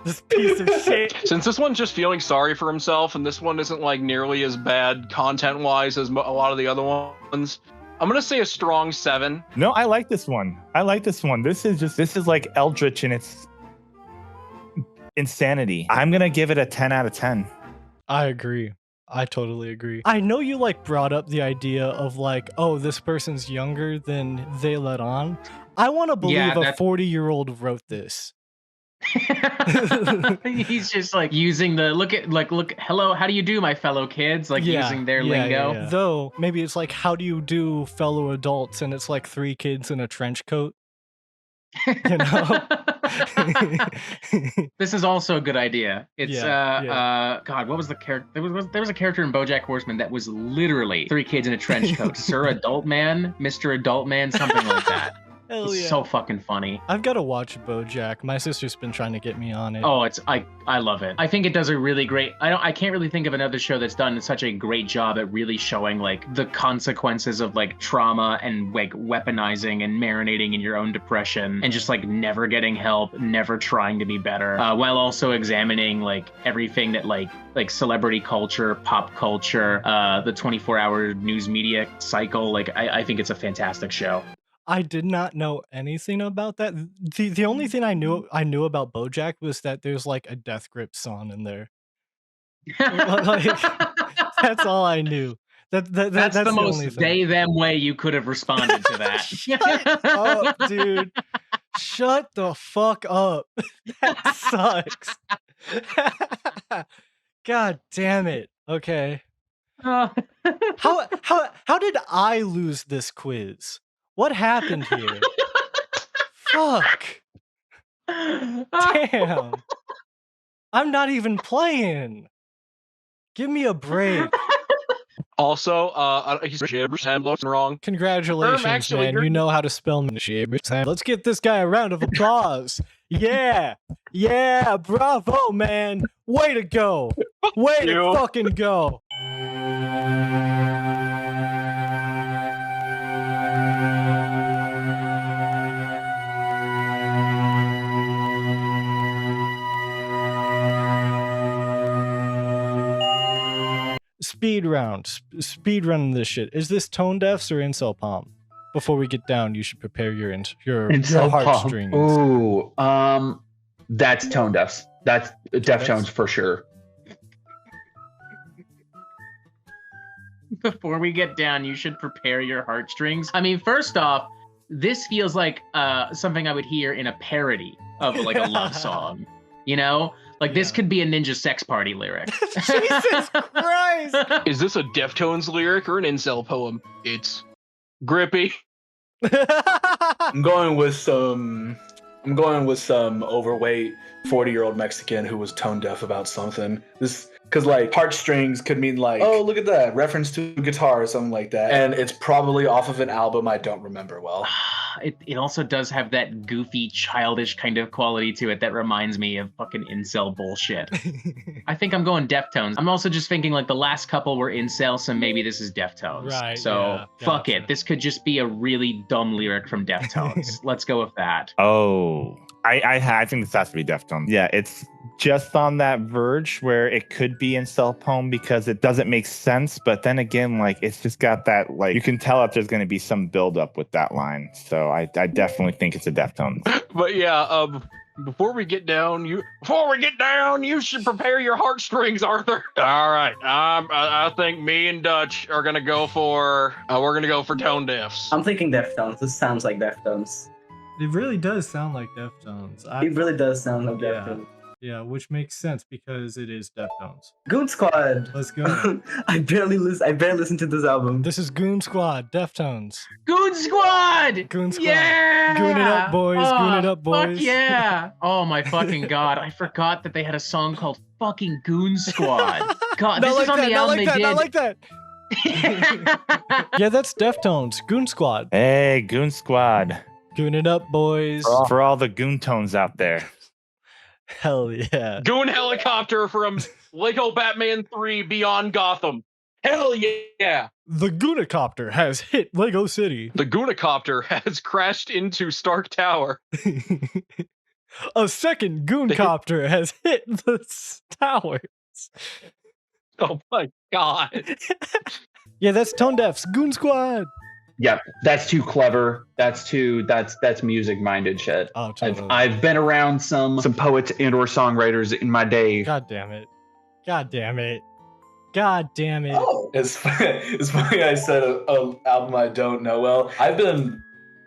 This piece of shit. Since this one's just feeling sorry for himself, and this one isn't nearly as bad content-wise as a lot of the other ones, I'm gonna say a strong 7. No, I like this one. This is like Eldritch in its insanity. I'm gonna give it a 10 out of 10. I agree. I totally agree. I know you brought up the idea of oh, this person's younger than they let on. I want to believe a 40-year-old wrote this. He's just using the look, hello, how do you do, my fellow kids? Using their lingo. Yeah. Though maybe it's how do you do, fellow adults, and it's 3 kids in a trench coat. You know? This is also a good idea. It's God, what was the character? There was a character in BoJack Horseman that was literally 3 kids in a trench coat. Sir Adult Man, Mr. Adult Man, something like that. Hell it's yeah. so fucking funny. I've got to watch BoJack. My sister's been trying to get me on it. Oh, I love it. I think it does a really great. I can't really think of another show that's done such a great job at really showing the consequences of trauma and weaponizing and marinating in your own depression and just never getting help, never trying to be better, while also examining everything that celebrity culture, pop culture, the 24-hour news media cycle. I think it's a fantastic show. I did not know anything about that. The only thing I knew about BoJack was that there's a Death Grip song in there. That's all I knew. That's the most they them way you could have responded to that. Shut up, dude. Shut the fuck up. That sucks. God damn it. Okay. How did I lose this quiz? What happened here? Fuck. Damn. I'm not even playing. Give me a break. Also, he's wrong. Congratulations, actually, man. You know how to spell shit. Let's get this guy a round of applause. Yeah. Yeah. Bravo, man. Way to go. Way to fucking go. Speed round. Speed running this shit. Is this tone deafs or incel palm? Before we get down, you should prepare your Incel heartstrings. Ooh, that's tone deafs. That's Deftones for sure. Before we get down, you should prepare your heartstrings. I mean, first off, this feels like something I would hear in a parody of like a love song. You know? Like this could be a Ninja Sex Party lyric. Jesus Christ! Is this a Deftones lyric or an incel poem? It's grippy. I'm going with some overweight 40-year-old Mexican who was tone deaf about something. This because like heartstrings could mean like, oh, look at that reference to a guitar or something like that, and it's probably off of an album I don't remember well. It also does have that goofy, childish kind of quality to it that reminds me of fucking incel bullshit. I think I'm going Deftones. I'm also just thinking like the last couple were incel, so maybe this is Deftones. Right. So yeah, fuck gotcha. it. This could just be a really dumb lyric from Deftones. Let's go with that. Oh, I think this has to be Deftones. Yeah, it's just on that verge where it could be incel poem because it doesn't make sense. But then again, like it's just got that, like you can tell that there's going to be some build up with that line. So I definitely think it's a Deftones. But yeah, before we get down, you should prepare your heartstrings, Arthur. All right, I think me and Dutch are gonna go for tone deafs. I'm thinking Deftones. This sounds like Deftones. It really does sound like Deftones. It really does sound like Deftones. Yeah, which makes sense because it is Deftones. Goon Squad. Let's go. I barely listen to this album. This is Goon Squad, Deftones. Goon Squad! Goon Squad. Yeah! Goon it up, boys. Goon it up, boys. Fuck yeah! Oh my fucking god! I forgot that they had a song called fucking Goon Squad. God, this is on the album they did. Not like that. Yeah, that's Deftones. Goon Squad. Hey, Goon Squad. Goon it up, boys. For all the Goon tones out there. Hell yeah. Goon helicopter from Lego Batman 3 Beyond Gotham. Hell yeah. The Goonicopter has hit Lego City. The Goonicopter has crashed into Stark Tower. A second Gooncopter has hit the towers. Oh my god. Yeah, that's Tone Deaf's Goon Squad. Yeah, that's too clever. That's music minded shit. Oh, totally. I've been around some poets and or songwriters in my day. God damn it. God damn it. God damn it. Oh, it's funny I said a album I don't know well. I've been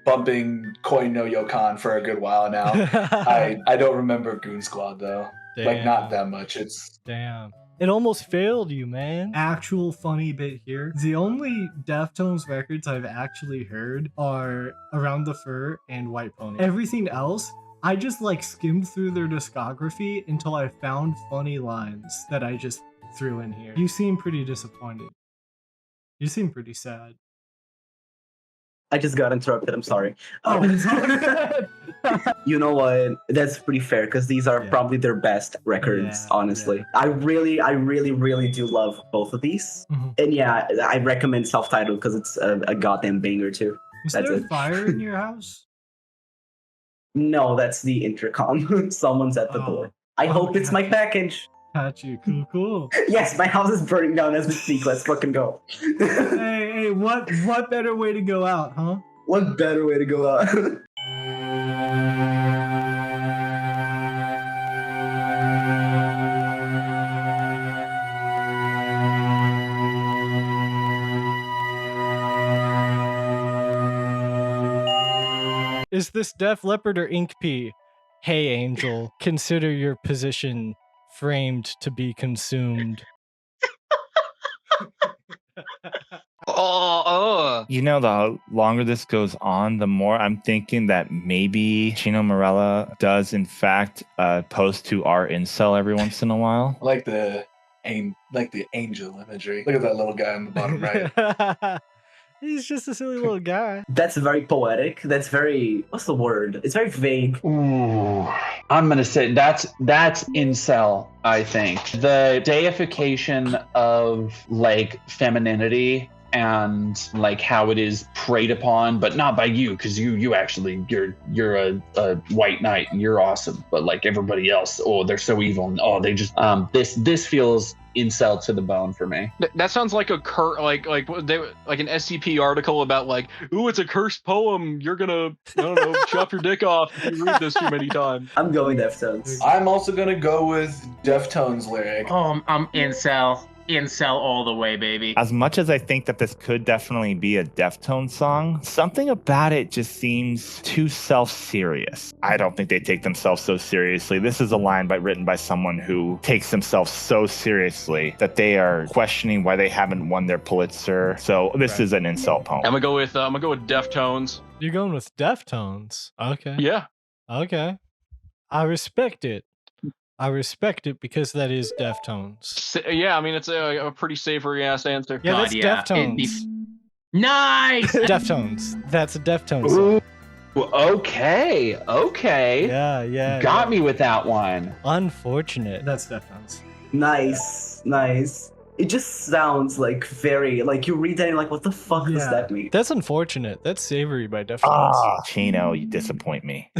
bumping Koi no Yokan for a good while now. I don't remember Goon Squad though. Damn. Like not that much. It's damn. It almost failed you, man. Actual funny bit here. The only Deftones records I've actually heard are Around the Fur and White Pony. Everything else, I just like skimmed through their discography until I found funny lines that I just threw in here. You seem pretty disappointed. You seem pretty sad. I just got interrupted. I'm sorry. You know what? That's pretty fair because these are probably their best records, honestly. I really do love both of these. Mm-hmm. And yeah, I recommend Self-Titled because it's a goddamn banger too. Is That's there it. a fire in your house? No, that's the intercom. Someone's at the door. I hope it's my package. Got you. Cool. Yes, my house is burning down as we speak. Let's fucking go. Hey, what better way to go out, huh? What better way to go out? Is this Def Leppard or Ink P? Hey, Angel, consider your position framed to be consumed. You know, the longer this goes on, the more I'm thinking that maybe Chino Morella does, in fact, post to our incel every once in a while. I like the angel imagery. Look at that little guy on the bottom right. He's just a silly little guy. That's very poetic. That's very, what's the word? It's very vague. Ooh, I'm gonna say that's incel. I think the deification of like femininity and like how it is preyed upon, but not by you, because you're a white knight and you're awesome, but like everybody else, oh, they're so evil and oh, they just this feels incel to the bone for me. That sounds like a like an SCP article about like, ooh, it's a cursed poem. You're gonna, I don't know, chop your dick off if you read this too many times. I'm going Deftones. I'm also gonna go with Deftones lyric. Oh, I'm incel. Incel all the way, baby. As much as I think that this could definitely be a Deftones song, something about it just seems too self-serious. I don't think they take themselves so seriously. This is a line written by someone who takes themselves so seriously that they are questioning why they haven't won their Pulitzer. So this is an incel poem. I'm gonna go with Deftones. You're going with Deftones. Okay. Yeah. Okay. I respect it. I respect it because that is Deftones. Yeah, I mean, it's a pretty savory ass answer. Yeah, that's Deftones. Nice! Deftones. That's a Deftones song. Ooh, okay. Yeah. Got me with that one. Unfortunate. That's Deftones. Nice. It just sounds like very, like you read that and you're like, what the fuck does that mean? That's unfortunate. That's savory by Deftones. Ah, Chino, you disappoint me.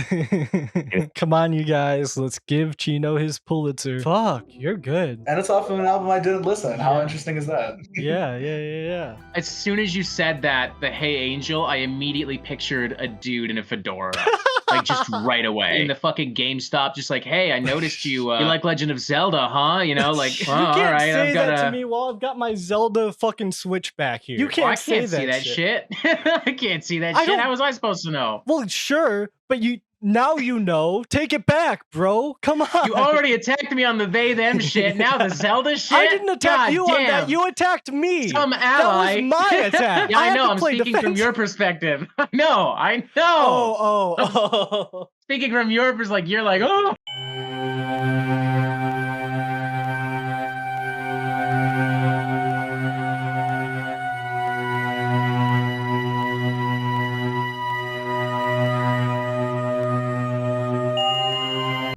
Come on, you guys. Let's give Chino his Pulitzer. Fuck, you're good. And it's off of an album I didn't listen. How interesting is that? Yeah. As soon as you said that, the Hey Angel, I immediately pictured a dude in a fedora. Like, just right away. In the fucking GameStop, just like, hey, I noticed you like Legend of Zelda, huh? You know, like, oh, you can't all right, say I've got that to me while I've got my Zelda fucking Switch back here. You can't, I can't see that shit. I can't see that shit. How was I supposed to know? Well, sure, but now you know. Take it back, bro. Come on. You already attacked me on the they them shit. Now the Zelda shit. I didn't attack God you damn. on that. You attacked me. Some ally. That was my attack. Yeah, I know. I'm speaking speaking from your perspective. I know. Oh. Speaking from your perspective, you're like, oh.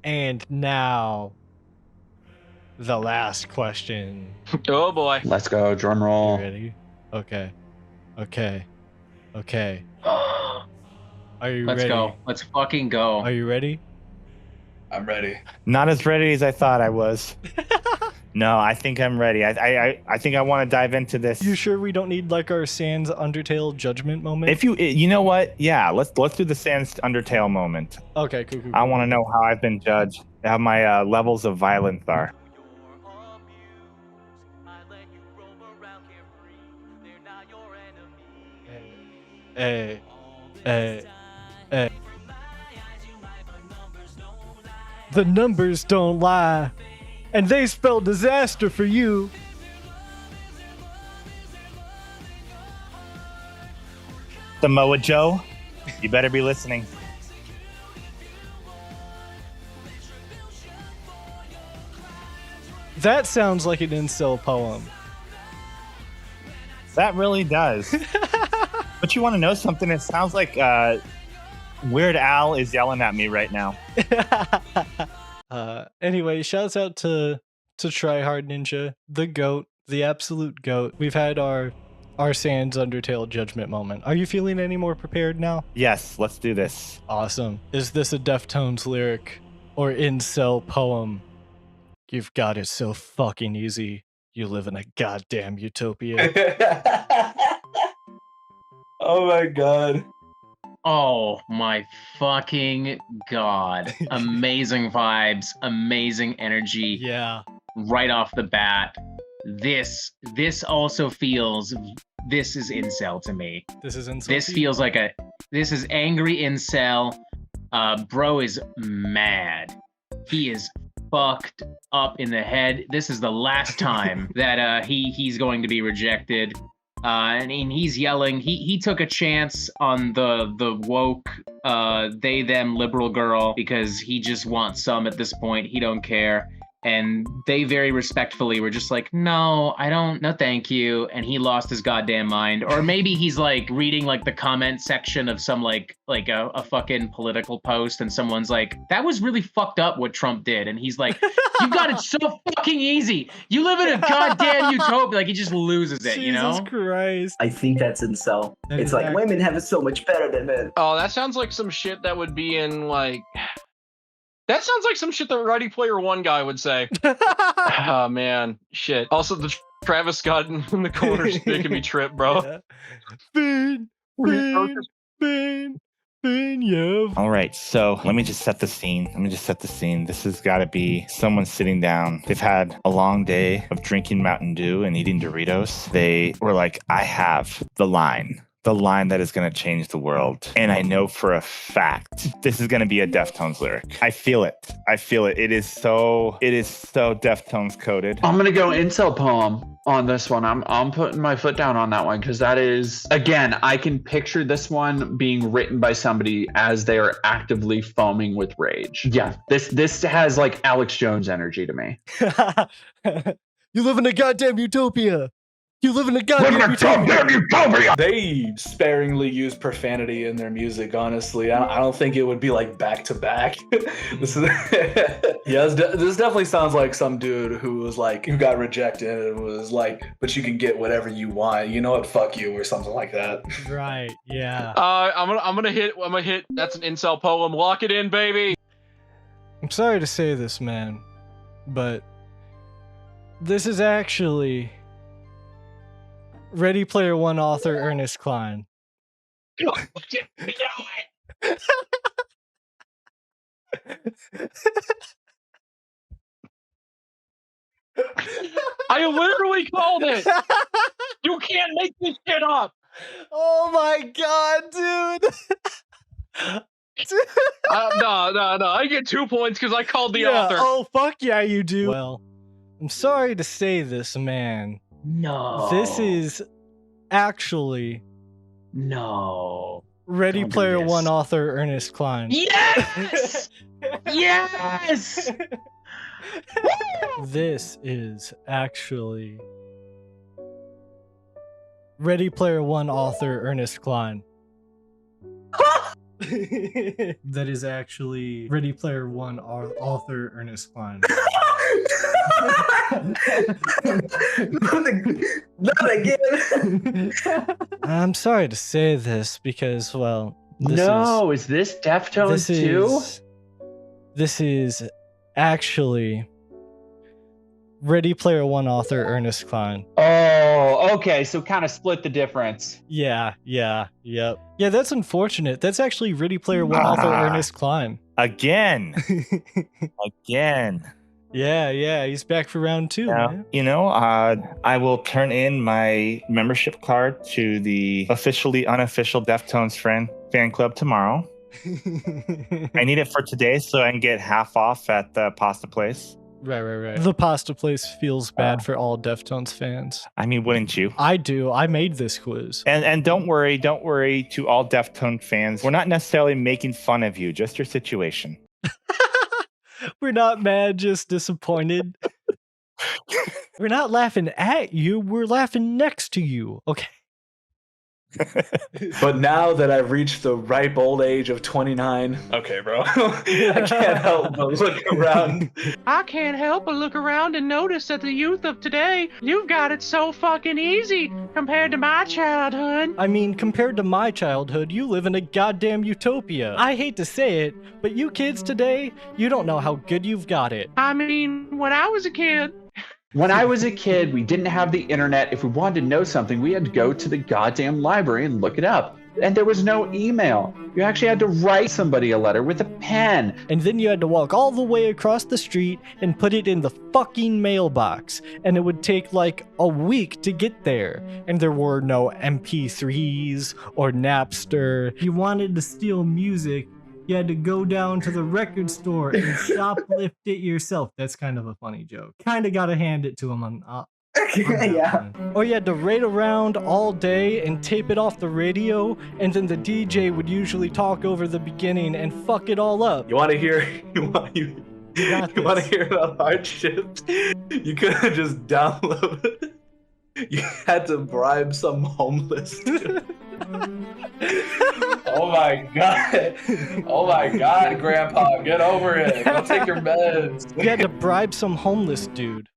And now, the last question. Oh boy. Let's go, drum roll. You ready? Okay. Are you Let's ready? go. Let's fucking go. Are you ready? I'm ready. Not as ready as I thought I was. No, I think I'm ready. I think I want to dive into this. You sure we don't need like our Sans Undertale judgment moment? If you know what? Yeah, let's do the Sans Undertale moment. Okay, cool. I want to know how I've been judged, how my levels of violence are. Hey. The numbers don't lie, and they spell disaster for you. Samoa Joe, you better be listening. That sounds like an incel poem. That really does. But you want to know something? It sounds like Weird Al is yelling at me right now. Anyway, shouts out to Tryhard Ninja, the GOAT, the absolute GOAT. We've had our Sans Undertale judgment moment. Are you feeling any more prepared now? Yes, let's do this. Awesome. Is this a Deftones lyric or incel poem? You've got it so fucking easy. You live in a goddamn utopia. Oh my god. Oh my fucking god. Amazing vibes, amazing energy. Yeah. Right off the bat. This also feels, this is incel to me. This is incel. This feels like this is angry incel. Bro is mad. He is fucked up in the head. This is the last time that he's going to be rejected. And he's yelling. He took a chance on the woke they them liberal girl because he just wants some at this point. He don't care. And they very respectfully were just like, no, thank you. And he lost his goddamn mind. Or maybe he's like reading like the comment section of some like a fucking political post, and someone's like, that was really fucked up what Trump did. And he's like, you got it so fucking easy. You live in a goddamn utopia. Like he just loses it, you know? Jesus Christ. I think that's incel. It's like women have it so much better than men. Oh, that sounds like some shit that would be in like. That sounds like some shit the Ready Player One guy would say. Oh man, shit. Also, the Travis Scott in the corner's making me trip, bro. Ben, yeah. All right, so let me just set the scene. This has got to be someone sitting down. They've had a long day of drinking Mountain Dew and eating Doritos. They were like, I have the line that is going to change the world. And I know for a fact this is going to be a Deftones lyric. I feel it. It is so Deftones coded. I'm going to go Incel poem on this one. I'm putting my foot down on that one because that is, again, I can picture this one being written by somebody as they are actively foaming with rage. Yeah, this has like Alex Jones energy to me. You live in a goddamn utopia. You live in a goddamn utopia. They sparingly use profanity in their music, honestly. I don't think it would be like back to back. This definitely sounds like some dude who got rejected and was like, but you can get whatever you want. You know what? Fuck you, or something like that. Right, yeah. I'm gonna hit. That's an incel poem. Lock it in, baby. I'm sorry to say this, man, but this is actually Ready Player One author Ernest Cline. I literally called it. You can't make this shit up. Oh my god, dude. No. I get 2 points because I called the author. Oh, fuck yeah, you do. Well, I'm sorry to say this, man. No. This is actually Ready Player One author Ernest Cline. Yes! Yes! This is actually Ready Player One author Ernest Cline. That is actually Ready Player One author Ernest Cline. Not again. I'm sorry to say this because, well, is this Deftones too? This is actually Ready Player One author Ernest Cline. Oh, okay. So kind of split the difference. Yep. Yeah, that's unfortunate. That's actually Ready Player One author Ernest Cline. Again. Yeah, he's back for round 2. Man. You know, I will turn in my membership card to the officially unofficial Deftones fan club tomorrow. I need it for today so I can get half off at the pasta place. Right. The pasta place feels bad for all Deftones fans. I mean, wouldn't you? I do. I made this quiz. And don't worry to all Deftones fans. We're not necessarily making fun of you, just your situation. We're not mad, just disappointed. We're not laughing at you, we're laughing next to you, okay? But now that I've reached the ripe old age of 29, okay, bro, I can't help but look around. I can't help but look around and notice that the youth of today, you've got it so fucking easy compared to my childhood. I mean, compared to my childhood, you live in a goddamn utopia. I hate to say it, but you kids today, you don't know how good you've got it. I mean, when I was a kid, When I was a kid, we didn't have the internet. If we wanted to know something, we had to go to the goddamn library and look it up. And there was no email. You actually had to write somebody a letter with a pen. And then you had to walk all the way across the street and put it in the fucking mailbox. And it would take like a week to get there. And there were no MP3s or Napster. If you wanted to steal music, you had to go down to the record store and shoplift it yourself. That's kind of a funny joke. Kind of got to hand it to him on yeah. Or you had to raid around all day and tape it off the radio, and then the DJ would usually talk over the beginning and fuck it all up. You want to hear? You got You want to this. hear about hardships? You could have just downloaded. You had to bribe some homeless dude. Oh my god. Oh my god, Grandpa, get over it. Go take your meds. You had to bribe some homeless dude.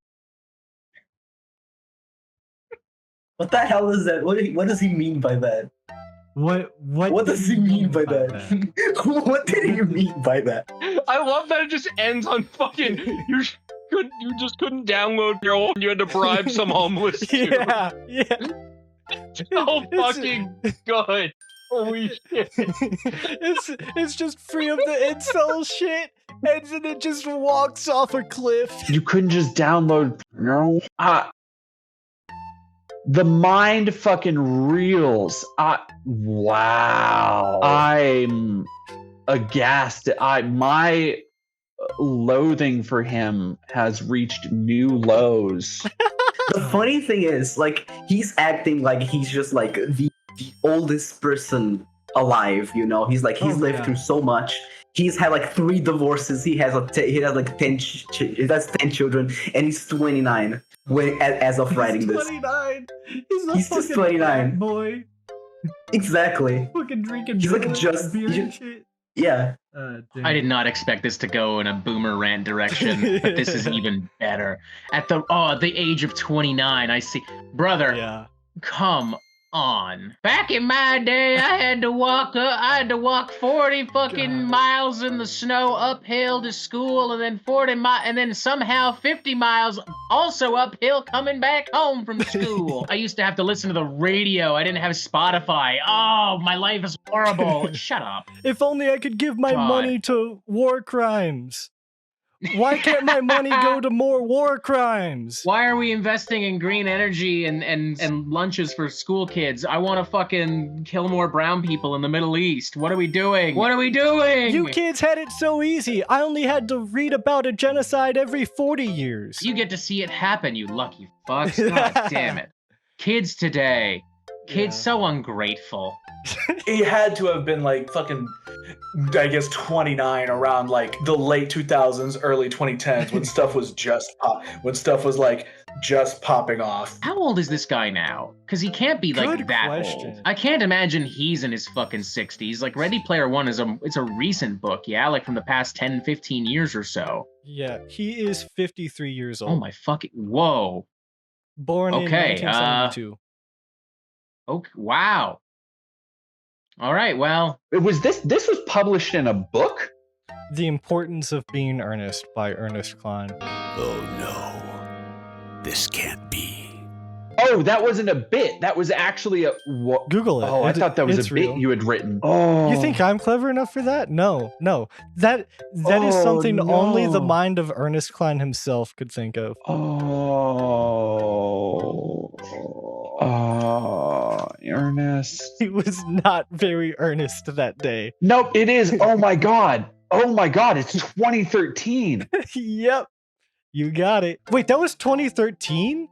What the hell is that? What does he mean by that? What does he mean by that? What did he mean by that? I love that it just ends on fucking you just couldn't download your own. You had to bribe some homeless dude. Yeah. So fucking good. Holy shit. It's just free of the incel shit, and then it just walks off a cliff. You couldn't just download. No. The mind fucking reels. Wow. I'm aghast. My loathing for him has reached new lows. The funny thing is, like, he's acting like he's just like the oldest person alive. You know, he's lived through so much. He's had like 3 divorces. He has 10 children, and he's 29 as of writing this. 29. He's just 29, boy. Exactly. Fucking drinking. He's like just beer and shit. Yeah. I did not expect this to go in a boomer rant direction, but this is even better. At the age of 29, I see, brother. Yeah. Come on. Back in my day, I had to walk 40 fucking miles in the snow uphill to school, and then 40 miles, and then somehow 50 miles also uphill coming back home from school. I used to have to listen to the radio. I didn't have Spotify. Oh, my life is horrible. Shut up. If only I could give my money to war crimes. Why can't my money go to more war crimes? Why are we investing in green energy and lunches for school kids? I want to fucking kill more brown people in the Middle East. What are we doing? What are we doing? You kids had it so easy. I only had to read about a genocide every 40 years. You get to see it happen, you lucky fucks. God damn it. Kids today. Kids so ungrateful. He had to have been like fucking, I guess, 29 around like the late 2000s, early 2010s when stuff was just popping off. How old is this guy now? Because he can't be like Good that question. old. I can't imagine he's in his fucking 60s. Like Ready Player One it's a recent book, yeah, like from the past 10, 15 years or so. Yeah, he is 53 years old. Oh my fucking, whoa. Born in 1972. Okay, wow. All right, well. This was published in a book? The Importance of Being Earnest by Ernest Cline. Oh no, this can't be. Oh, that wasn't a bit. That was actually a... Google it. Oh, I thought that was a bit you had written. Oh. You think I'm clever enough for that? No. That is something only the mind of Ernest Cline himself could think of. Ernest. He was not very earnest that day. Nope, it is. Oh my god. It's 2013. Yep. You got it. Wait, that was 2013?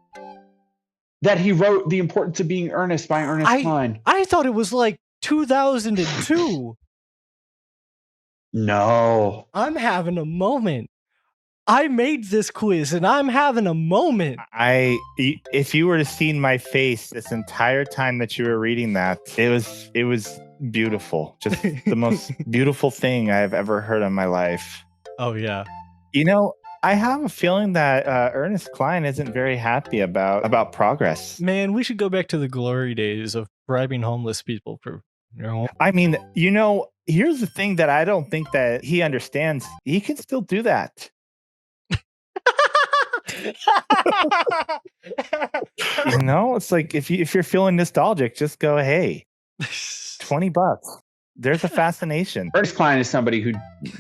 That he wrote The Importance of Being Earnest by Ernest Cline. I thought it was like 2002. No. I'm having a moment. I made this quiz and I'm having a moment. If you were to see my face this entire time that you were reading that, it was beautiful. Just the most beautiful thing I've ever heard in my life. Oh yeah. You know, I have a feeling that Ernest Cline isn't very happy about progress. Man, we should go back to the glory days of bribing homeless people for, you know. I mean, you know, here's the thing that I don't think that he understands. He can still do that. You know, it's like if you're feeling nostalgic, just go, hey, $20. There's a fascination. Ernest Cline is somebody who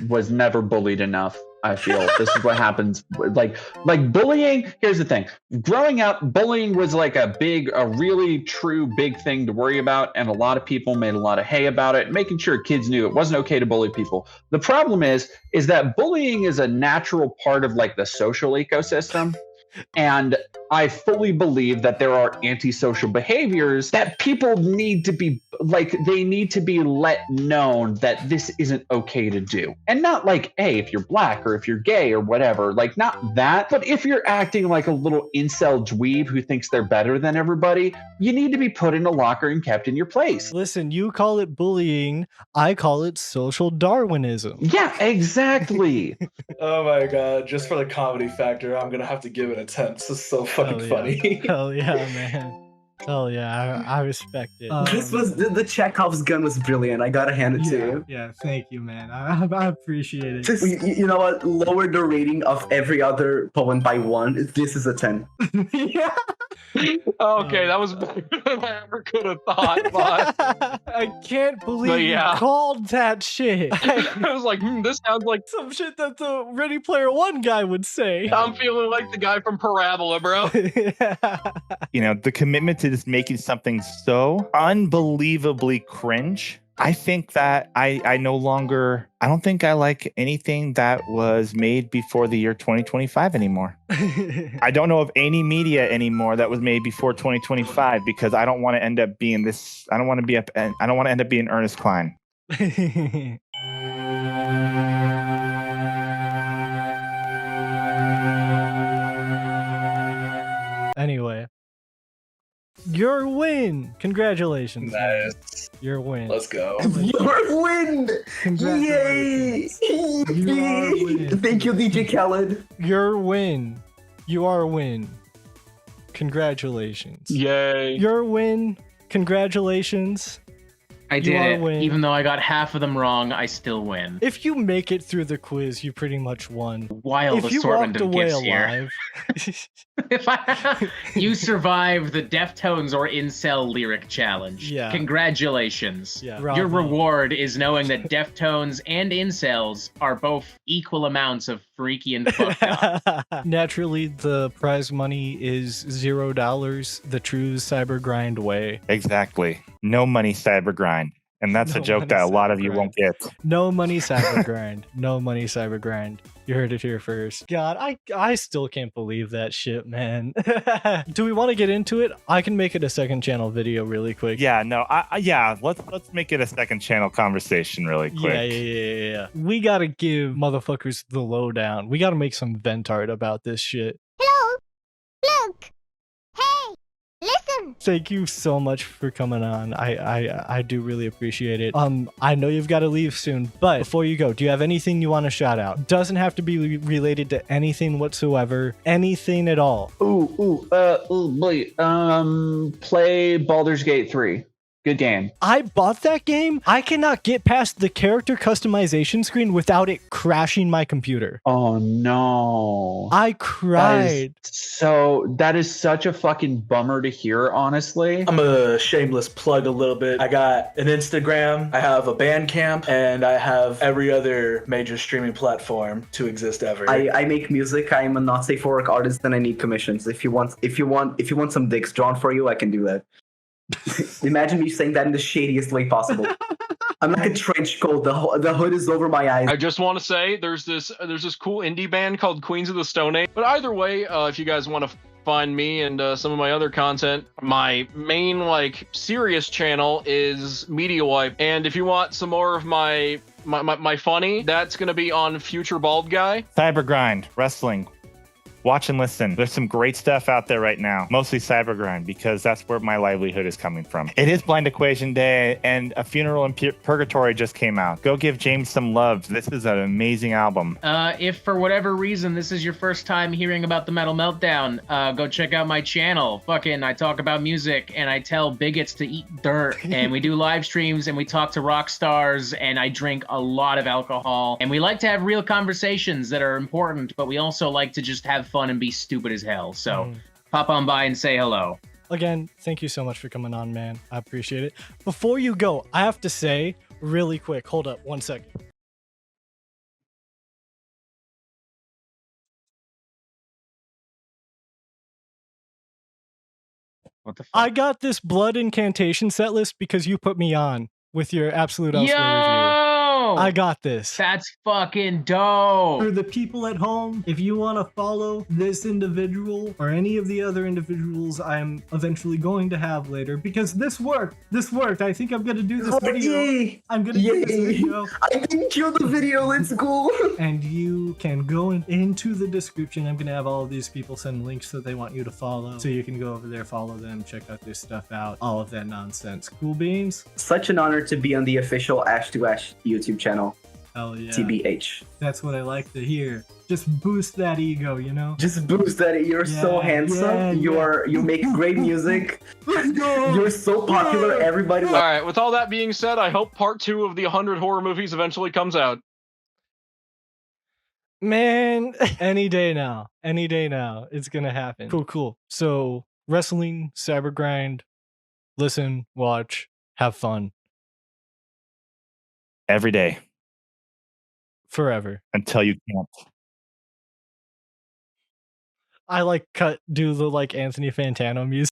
was never bullied enough. I feel this is what happens. Like bullying. Here's the thing. Growing up, bullying was like a really true big thing to worry about. And a lot of people made a lot of hay about it, making sure kids knew it wasn't okay to bully people. The problem is that bullying is a natural part of like the social ecosystem. And I fully believe that there are antisocial behaviors that people need to be like, they need to be let known that this isn't okay to do. And not like, hey, if you're black or if you're gay or whatever, like not that, but if you're acting like a little incel dweeb who thinks they're better than everybody, you need to be put in a locker and kept in your place. Listen, you call it bullying, I call it social Darwinism. Yeah, exactly. Oh my god, just for the comedy factor, I'm gonna have to give it a 10. This is so fucking funny. Hell yeah, man. Hell yeah, I respect it. This was the Chekhov's gun was brilliant. I gotta hand it to you. Yeah, thank you, man. I appreciate it. Just, you know what? Lower the rating of every other poem by 1. This is a 10. Yeah. Okay, that was better than I ever could have thought. But I can't believe you called that shit. I was like, this sounds like some shit that the Ready Player One guy would say. I'm feeling like the guy from Parabola, bro. You know, the commitment to just making something so unbelievably cringe. I think that I don't think I like anything that was made before the year 2025 anymore. I don't know of any media anymore that was made before 2025 because I don't want to end up being this. I don't want to end up being Ernest Klein. Anyway. Your win! Congratulations. Nice. Your win. Let's go. Your win! Yay! Thank you, DJ Khaled. Your win. You are a win. Congratulations. Yay. Your win. Congratulations. I did it. Even though I got half of them wrong, I still win. If you make it through the quiz, you pretty much won. Wild assortment of gifts here. You survived the Deftones or Incel lyric challenge. Yeah. Congratulations. Yeah. Your reward is knowing that Deftones and Incels are both equal amounts of freaky and fucked up. Naturally, the prize money is $0, the true Cybergrind way. Exactly. No money Cybergrind. And that's a joke that a lot of you won't get. No money Cybergrind. No money Cybergrind. You heard it here first. God, I still can't believe that shit, man. Do we want to get into it? I can make it a second channel video really quick. Yeah, no, let's make it a second channel conversation really quick. Yeah. We gotta give motherfuckers the lowdown. We gotta make some vent art about this shit. Hello? Look! Hey! Listen! Thank you so much for coming on. I do really appreciate it. I know you've got to leave soon, but before you go, do you have anything you want to shout out? Doesn't have to be related to anything whatsoever. Anything at all. Play Baldur's Gate 3. Good game. I bought that game. I cannot get past the character customization screen without it crashing my computer. Oh no. I cried. That is such a fucking bummer to hear, honestly. I'm a shameless plug a little bit. I got an Instagram, I have a Bandcamp, and I have every other major streaming platform to exist ever. I make music. I'm a not safe for work artist and I need commissions. If you want some dicks drawn for you, I can do that. Imagine me saying that in the shadiest way possible. I'm like a trench coat. The hood is over my eyes. I just want to say there's this cool indie band called Queens of the Stone Age. But either way, if you guys want to find me and some of my other content, my main serious channel is Mediawipe. And if you want some more of my funny, that's gonna be on Future Bald Guy. Cybergrind, wrestling. Watch and listen. There's some great stuff out there right now, mostly Cybergrind, because that's where my livelihood is coming from. It is Blind Equation Day, and A Funeral in Purgatory just came out. Go give James some love. This is an amazing album. If for whatever reason this is your first time hearing about the Metal Meltdown, go check out my channel. I talk about music, and I tell bigots to eat dirt, and we do live streams, and we talk to rock stars, and I drink a lot of alcohol, and we like to have real conversations that are important, but we also like to just have fun and be stupid as hell. So pop on by and say hello. Again, thank you so much for coming on, man. I appreciate it. Before you go, I have to say really quick, hold up 1 second. What the fuck? I got this blood incantation set list because you put me on with your absolute Elsewhere review. go. I got this. That's fucking dope. For the people at home, if you want to follow this individual or any of the other individuals I'm eventually going to have later, because this worked. I think I'm gonna do this video. Yay! I'm gonna do this video. I didn't kill the video. Let's go. And you can go into the description. I'm gonna have all of these people send links that they want you to follow, so you can go over there, follow them, check out their stuff out, all of that nonsense. Cool beans. Such an honor to be on the official Ash to Ash YouTube channel. Hell yeah. TBH. That's what I like to hear. Just boost that ego, you know? Just boost that. You're so handsome. You make great music. Let's go. You're so popular. Everybody All right, with all that being said, I hope part 2 of the 100 horror movies eventually comes out. Man, any day now. Any day now. It's gonna happen. Cool. So, wrestling, Cybergrind, listen, watch, have fun. Every day. Forever. Until you can't. I do the Anthony Fantano music.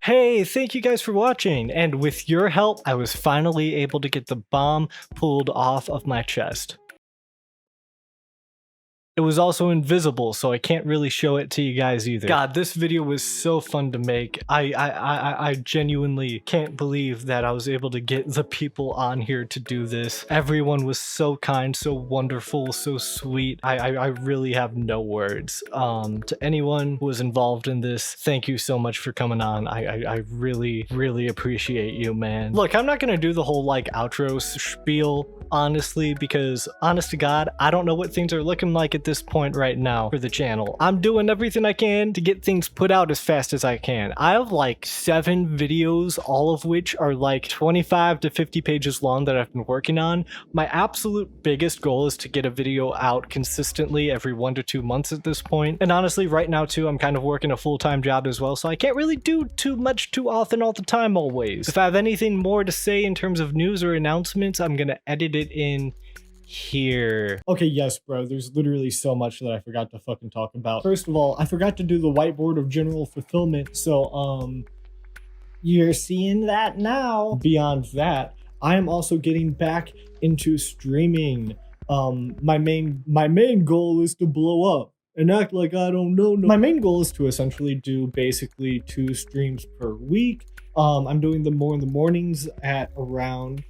Hey, thank you guys for watching, and with your help, I was finally able to get the bomb pulled off of my chest. It was also invisible, so I can't really show it to you guys either. God, this video was so fun to make. I genuinely can't believe that I was able to get the people on here to do this. Everyone was so kind, so wonderful, so sweet. I really have no words. To anyone who was involved in this, thank you so much for coming on. I really appreciate you, man. Look, I'm not gonna do the whole outro spiel, honestly, because honest to God, I don't know what things are looking like at this point right now for the channel. I'm doing everything I can to get things put out as fast as I can. I have 7 videos, all of which are 25 to 50 pages long that I've been working on. My absolute biggest goal is to get a video out consistently every 1 to 2 months at this point. And honestly, right now too, I'm kind of working a full-time job as well, so I can't really do too much too often all the time always. If I have anything more to say in terms of news or announcements, I'm gonna edit it in here. Okay, yes, bro, there's literally so much that I forgot to fucking talk about. First of all, I forgot to do the whiteboard of general fulfillment, so you're seeing that now. Beyond that, I am also getting back into streaming. My main goal is to blow up and act like I don't know. My main goal is to essentially do basically 2 streams per week. I'm doing them more in the mornings at around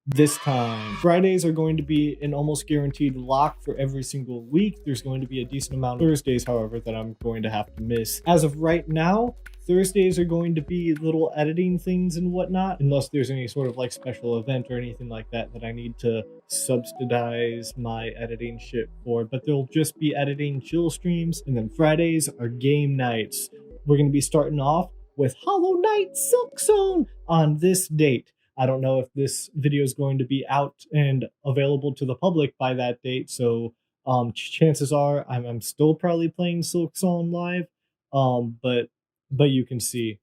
this time. Fridays are going to be an almost guaranteed lock for every single week. There's going to be a decent amount of Thursdays, however, that I'm going to have to miss. As of right now, Thursdays are going to be little editing things and whatnot, unless there's any sort of special event or anything like that that I need to subsidize my editing shit for, but they'll just be editing chill streams. And then Fridays are game nights. We're going to be starting off with Hollow Knight Silk Zone on this date. I don't know if this video is going to be out and available to the public by that date, so chances are I'm still probably playing Silk Zone live, but you can see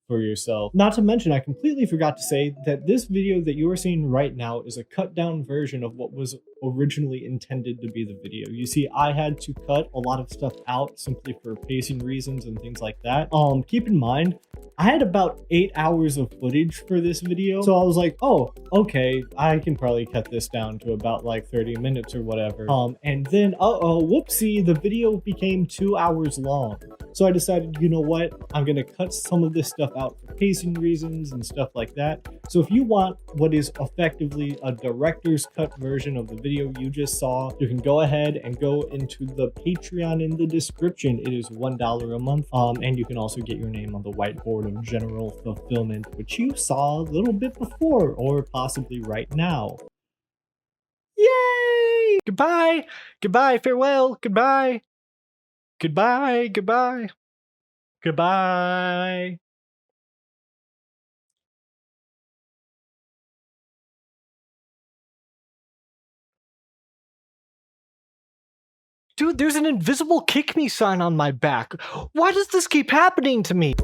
for yourself. Not to mention, I completely forgot to say that this video that you are seeing right now is a cut down version of what was originally intended to be the video. You see, I had to cut a lot of stuff out simply for pacing reasons and things like that. Keep in mind, I had about 8 hours of footage for this video, so I was like, oh, okay, I can probably cut this down to about 30 minutes or whatever. And then, whoopsie, the video became 2 hours long. So I decided, you know what, I'm gonna cut some of this stuff out for pacing reasons and stuff like that. So if you want what is effectively a director's cut version of the video you just saw, you can go ahead and go into the Patreon in the description. It is $1 a month, and you can also get your name on the whiteboard of general fulfillment, which you saw a little bit before, or possibly right now. Yay! Goodbye! Goodbye, farewell, goodbye! Goodbye, goodbye, goodbye. Dude, there's an invisible kick me sign on my back. Why does this keep happening to me?